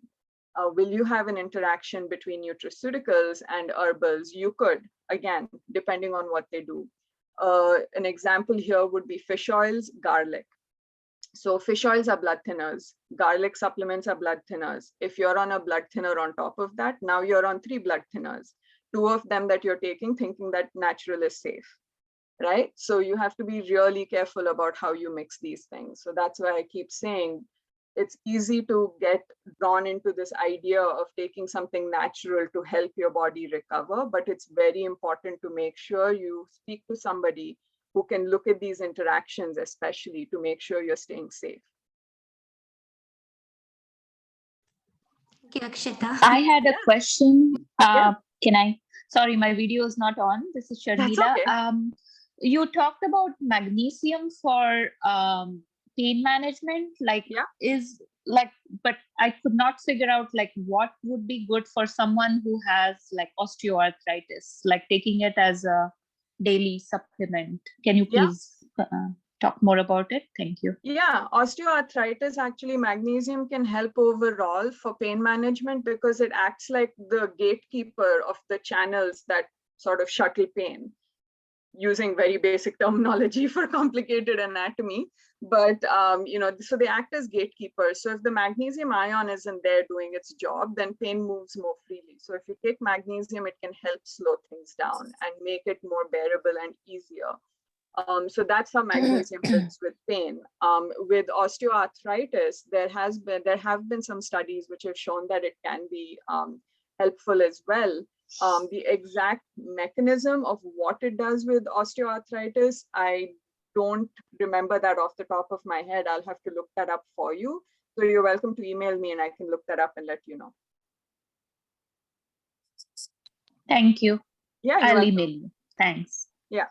Will you have an interaction between nutraceuticals and herbals? You could, again, depending on what they do. An example here would be fish oils, garlic. So fish oils are blood thinners. Garlic supplements are blood thinners. If you're on a blood thinner on top of that, now you're on 3 blood thinners. 2 of them that you're taking, thinking that natural is safe, right? So you have to be really careful about how you mix these things. So that's why I keep saying, it's easy to get drawn into this idea of taking something natural to help your body recover, but it's very important to make sure you speak to somebody who can look at these interactions, especially to make sure you're staying safe. Thank you, Akshata. I had a Yeah. question. Yeah. Can I? Sorry, my video is not on. This is That's Sharmila. okay. You talked about magnesium for pain management. Like, Yeah. but I could not figure out like what would be good for someone who has like osteoarthritis, like taking it as a daily supplement. Can you Yeah. please talk more about it? Thank you. Yeah, osteoarthritis, actually magnesium can help overall for pain management because it acts like the gatekeeper of the channels that sort of shuttle pain, using very basic terminology for complicated anatomy. But, so they act as gatekeepers. So if the magnesium ion isn't there doing its job, then pain moves more freely. So if you take magnesium, it can help slow things down and make it more bearable and easier. So that's how magnesium helps with pain. With osteoarthritis, there have been some studies which have shown that it can be helpful as well. The exact mechanism of what it does with osteoarthritis, I don't remember that off the top of my head. I'll have to look that up for you. So you're welcome to email me and I can look that up and let you know. Thank you. Yeah, you're I'll welcome. email you. Thanks. Yeah.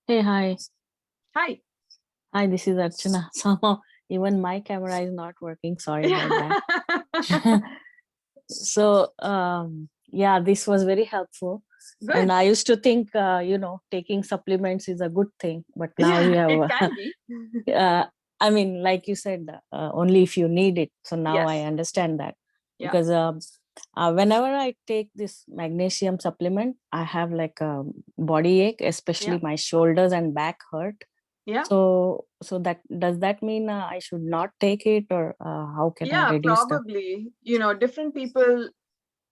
Hey, hi. Hi. Hi, this is Archana. Somehow, even my camera is not working. Sorry about that. So, yeah, this was very helpful. Good. And I used to think, taking supplements is a good thing. But now you Yeah, it have, can be. I mean, like you said, only if you need it. So now I Yes. understand that. Yeah. Because whenever I take this magnesium supplement, I have like a body ache, especially my shoulders and back hurt. Yeah. So does that mean I should not take it, or how can I reduce probably. Different people,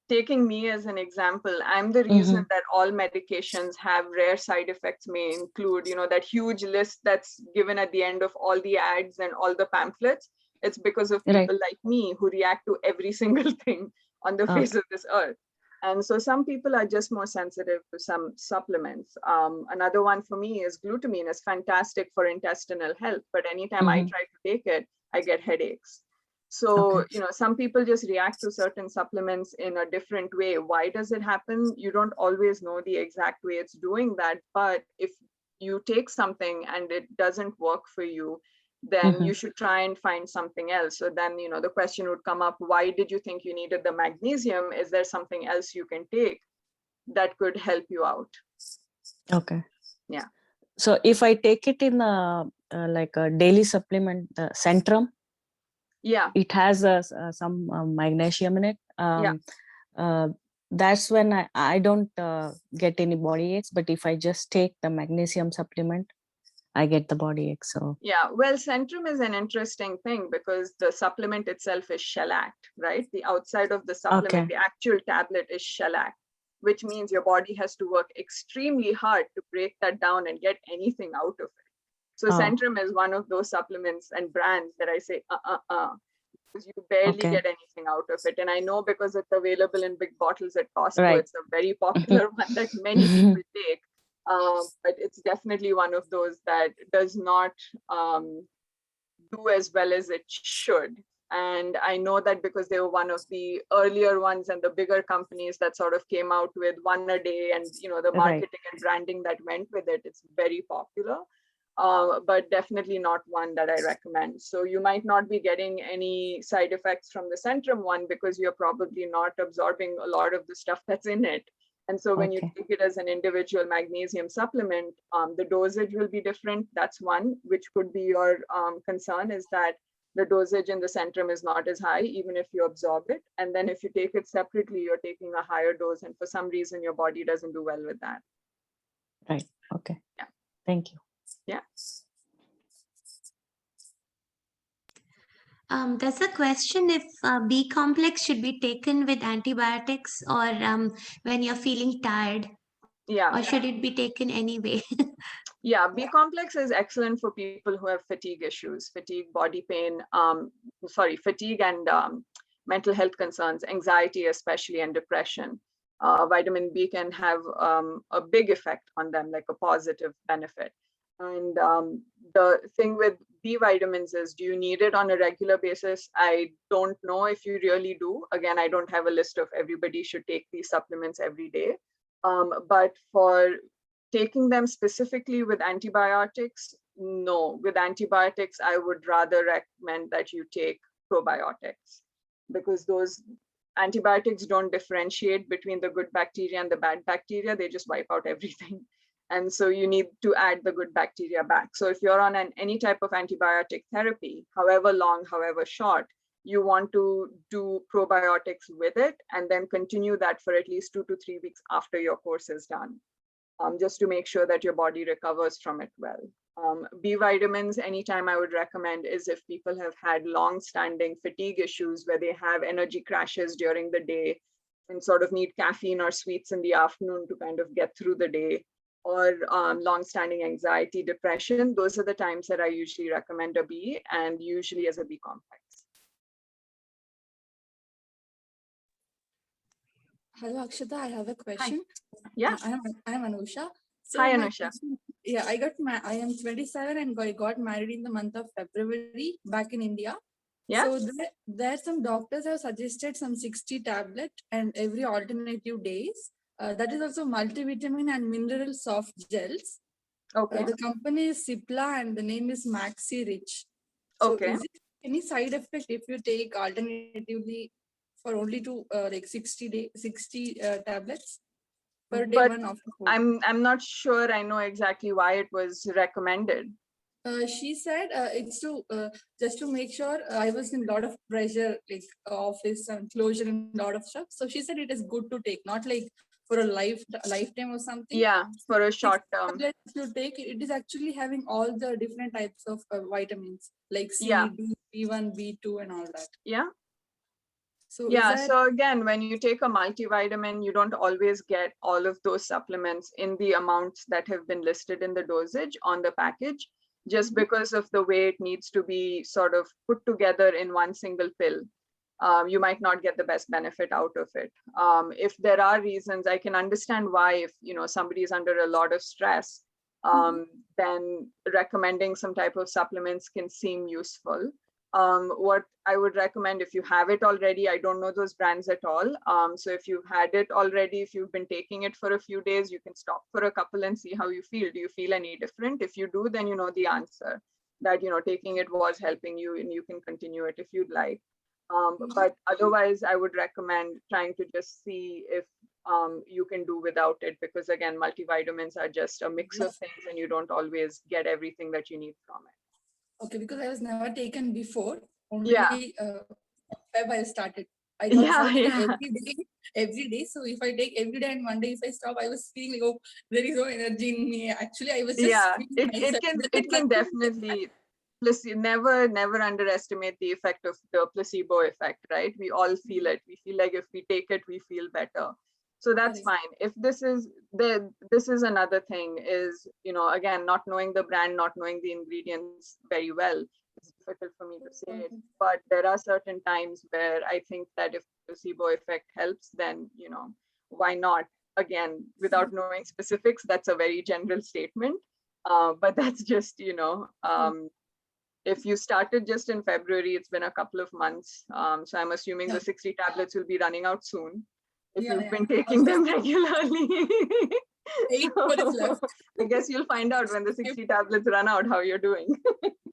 taking me as an example, I'm the reason that all medications have rare side effects may include, that huge list that's given at the end of all the ads and all the pamphlets. It's because of people like me who react to every single thing on the face of this earth. And so some people are just more sensitive to some supplements. Another one for me is glutamine is fantastic for intestinal health, but anytime I try to take it, I get headaches. So, some people just react to certain supplements in a different way. Why does it happen? You don't always know the exact way it's doing that. But if you take something and it doesn't work for you, then you should try and find something else. So then, the question would come up, why did you think you needed the magnesium? Is there something else you can take that could help you out? Okay. Yeah. So if I take it in like a daily supplement, Centrum, yeah, it has some magnesium in it. That's when I don't get any body aches. But if I just take the magnesium supplement, I get the body ache. So yeah, well, Centrum is an interesting thing because the supplement itself is shellacked, right? The outside of the supplement, the actual tablet is shellacked, which means your body has to work extremely hard to break that down and get anything out of it. So Centrum is one of those supplements and brands that I say, because you barely get anything out of it. And I know because it's available in big bottles at Costco, it's a very popular one that many people take. But it's definitely one of those that does not do as well as it should. And I know that because they were one of the earlier ones and the bigger companies that sort of came out with one a day and, the marketing and branding that went with it, it's very popular. But definitely not one that I recommend. So you might not be getting any side effects from the Centrum one because you're probably not absorbing a lot of the stuff that's in it. And so when you Okay. take it as an individual magnesium supplement, the dosage will be different. That's one, which could be your concern, is that the dosage in the centrum is not as high, even if you absorb it. And then if you take it separately, you're taking a higher dose. And for some reason, your body doesn't do well with that. Right. Okay. Yeah. Thank you. Yeah. There's a question if B complex should be taken with antibiotics or when you're feeling tired, Yeah. or should it be taken anyway? Yeah, B complex is excellent for people who have fatigue issues, fatigue, body pain, fatigue and mental health concerns, anxiety especially, and depression. Vitamin B can have a big effect on them, like a positive benefit. And the thing with B vitamins is, do you need it on a regular basis? I don't know if you really do. Again, I don't have a list of everybody should take these supplements every day. But for taking them specifically with antibiotics, no. With antibiotics, I would rather recommend that you take probiotics, because those antibiotics don't differentiate between the good bacteria and the bad bacteria. They just wipe out everything. And so you need to add the good bacteria back. So if you're on any type of antibiotic therapy, however long, however short, you want to do probiotics with it and then continue that for at least 2 to 3 weeks after your course is done. Just to make sure that your body recovers from it well. B vitamins, anytime I would recommend, is if people have had long-standing fatigue issues where they have energy crashes during the day and sort of need caffeine or sweets in the afternoon to kind of get through the day, or long-standing anxiety, depression. Those are the times that I usually recommend a B, and usually as a B complex. Hello, Akshata. I have a question. Yeah. I'm Anusha. So Hi, my Anusha. question- Yeah, I am 27 and I got married in the month of February back in India. Yeah. So there some doctors have suggested some 60 tablet and every alternative days. That is also multivitamin and mineral soft gels. Okay. The company is Cipla and the name is Maxi Rich. So Okay. is it any side effect if you take alternatively for only like 60 tablets per day, But one after food? I'm not sure I know exactly why it was recommended. She said it's to just to make sure. I was in a lot of pressure, like office and closure and a lot of stuff. So she said it is good to take, not like for a lifetime or something. Yeah, for a 6 short term. tablets you take, it is actually having all the different types of vitamins like C, Yeah. D, B1, B2 and all that. Yeah. So is Yeah, that so again, when you take a multivitamin, you don't always get all of those supplements in the amounts that have been listed in the dosage on the package, just because of the way it needs to be sort of put together in one single pill. You might not get the best benefit out of it. If there are reasons, I can understand why, if somebody is under a lot of stress, then recommending some type of supplements can seem useful. What I would recommend, if you have it already, I don't know those brands at all. So if you've had it already, if you've been taking it for a few days, you can stop for a couple and see how you feel. Do you feel any different? If you do, then you know the answer, that taking it was helping you, and you can continue it if you'd like. But otherwise, I would recommend trying to just see if you can do without it, because again, multivitamins are just a mix of things and you don't always get everything that you need from it. okay? Because I was never taken before. Yeah. Only Feb I started. I got started Yeah. every day. So if I take every day and one day if I stop, I was feeling like, oh, there is no energy in me. Actually, I was just Yeah, feeling myself. it can definitely. Never underestimate the effect of the placebo effect, right? We all feel it. We feel like if we take it, we feel better. So that's Correct. fine. If this is another thing, is again, not knowing the brand, not knowing the ingredients very well, it's difficult for me to say it. But there are certain times where I think that if placebo effect helps, then why not? Again, without knowing specifics, that's a very general statement. But that's just if you started just in February, it's been a couple of months. So I'm assuming the 60 tablets will be running out soon, if you've been taking them regularly. 8 more is left. I guess you'll find out when the 60 tablets run out how you're doing.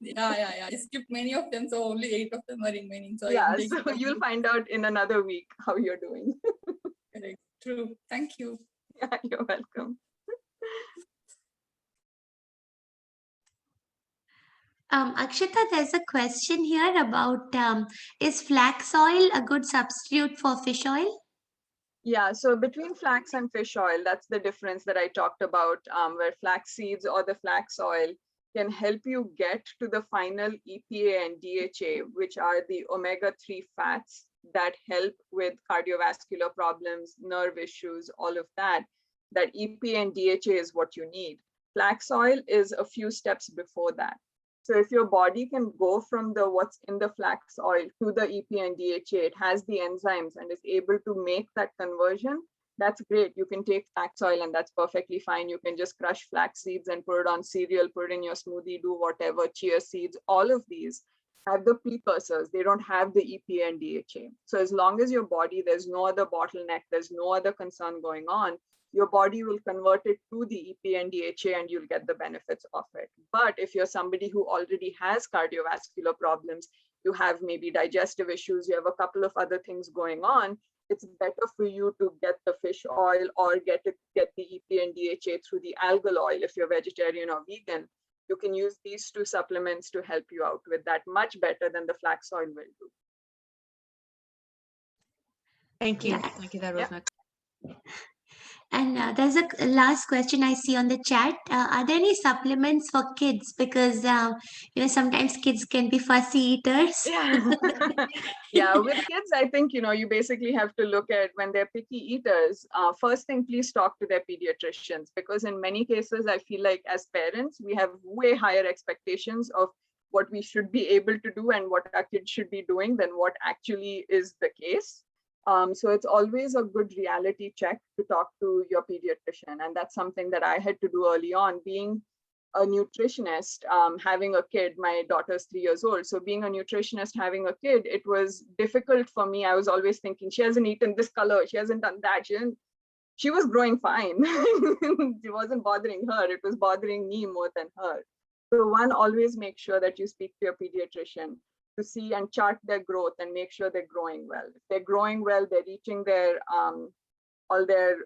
Yeah. I skipped many of them, so only 8 of them are remaining. So Yeah, I'm taking so you'll find out in another week how you're doing. Correct. True. Thank you. Yeah, you're welcome. Akshata, there's a question here about is flax oil a good substitute for fish oil? Yeah, so between flax and fish oil, that's the difference that I talked about, where flax seeds or the flax oil can help you get to the final EPA and DHA, which are the omega-3 fats that help with cardiovascular problems, nerve issues, all of that. That EPA and DHA is what you need. Flax oil is a few steps before that. So if your body can go from the what's in the flax oil to the EPA and DHA, it has the enzymes and is able to make that conversion, that's great. You can take flax oil and that's perfectly fine. You can just crush flax seeds and put it on cereal, put it in your smoothie, do whatever, chia seeds, all of these have the precursors. They don't have the EPA and DHA. So as long as your body, there's no other bottleneck, there's no other concern going on, your body will convert it to the EPA and DHA and you'll get the benefits of it. But if you're somebody who already has cardiovascular problems, you have maybe digestive issues, you have a couple of other things going on, it's better for you to get the fish oil or get the EPA and DHA through the algal oil if you're vegetarian or vegan. You can use these two supplements to help you out with that much better than the flax oil will do. Thank you. Yeah. Thank you. That was my And there's a last question I see on the chat. Are there any supplements for kids? Because sometimes kids can be fussy eaters. Yeah. Yeah, with kids, I think, you basically have to look at when they're picky eaters. First thing, please talk to their pediatricians, because in many cases, I feel like as parents, we have way higher expectations of what we should be able to do and what our kids should be doing than what actually is the case. So it's always a good reality check to talk to your pediatrician. And that's something that I had to do early on, being a nutritionist, having a kid. My daughter's 3 years old. So being a nutritionist, having a kid, it was difficult for me. I was always thinking, she hasn't eaten this color, she hasn't done that. She was growing fine. It wasn't bothering her. It was bothering me more than her. So one, always make sure that you speak to your pediatrician to see and chart their growth and make sure they're growing well. If they're growing well, they're reaching their all their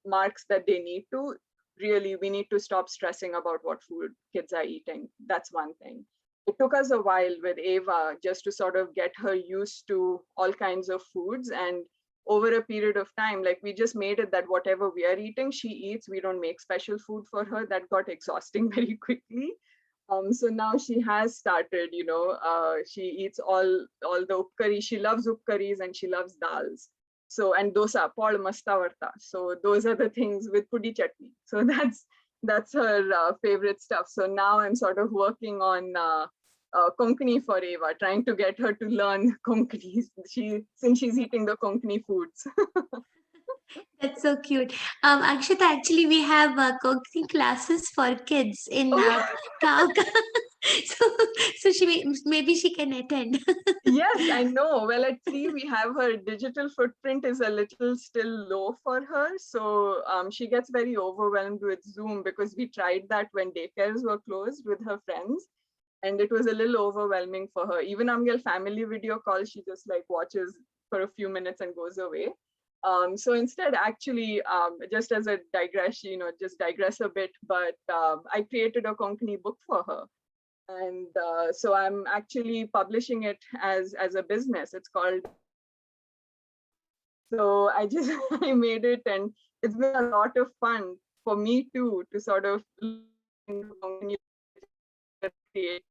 marks that they need to. Really, we need to stop stressing about what food kids are eating. That's one thing. It took us a while with Ava just to sort of get her used to all kinds of foods. And over a period of time, like, we just made it that whatever we are eating, she eats. We don't make special food for her. That got exhausting very quickly. So now she has started, she eats all the upkari. She loves upkaris and she loves dals. So, and dosa, paul mastavarta. So those are the things with pudi chutney. So that's her favorite stuff. So now I'm sort of working on Konkani for Eva, trying to get her to learn Konkani since she's eating the Konkani foods. That's so cute. Akshita, actually, we have cooking classes for kids in KAOCA. so maybe she can attend. Yes, I know. Well, at 3, we have her digital footprint is a little still low for her. So she gets very overwhelmed with Zoom, because we tried that when daycares were closed with her friends. And it was a little overwhelming for her. Even Amgal family video call, she just like watches for a few minutes and goes away. So instead, actually, just as a digress, just digress a bit, but I created a Konkani book for her. And so I'm actually publishing it as a business. It's called. So I just, I made it, and it's been a lot of fun for me too, to sort of create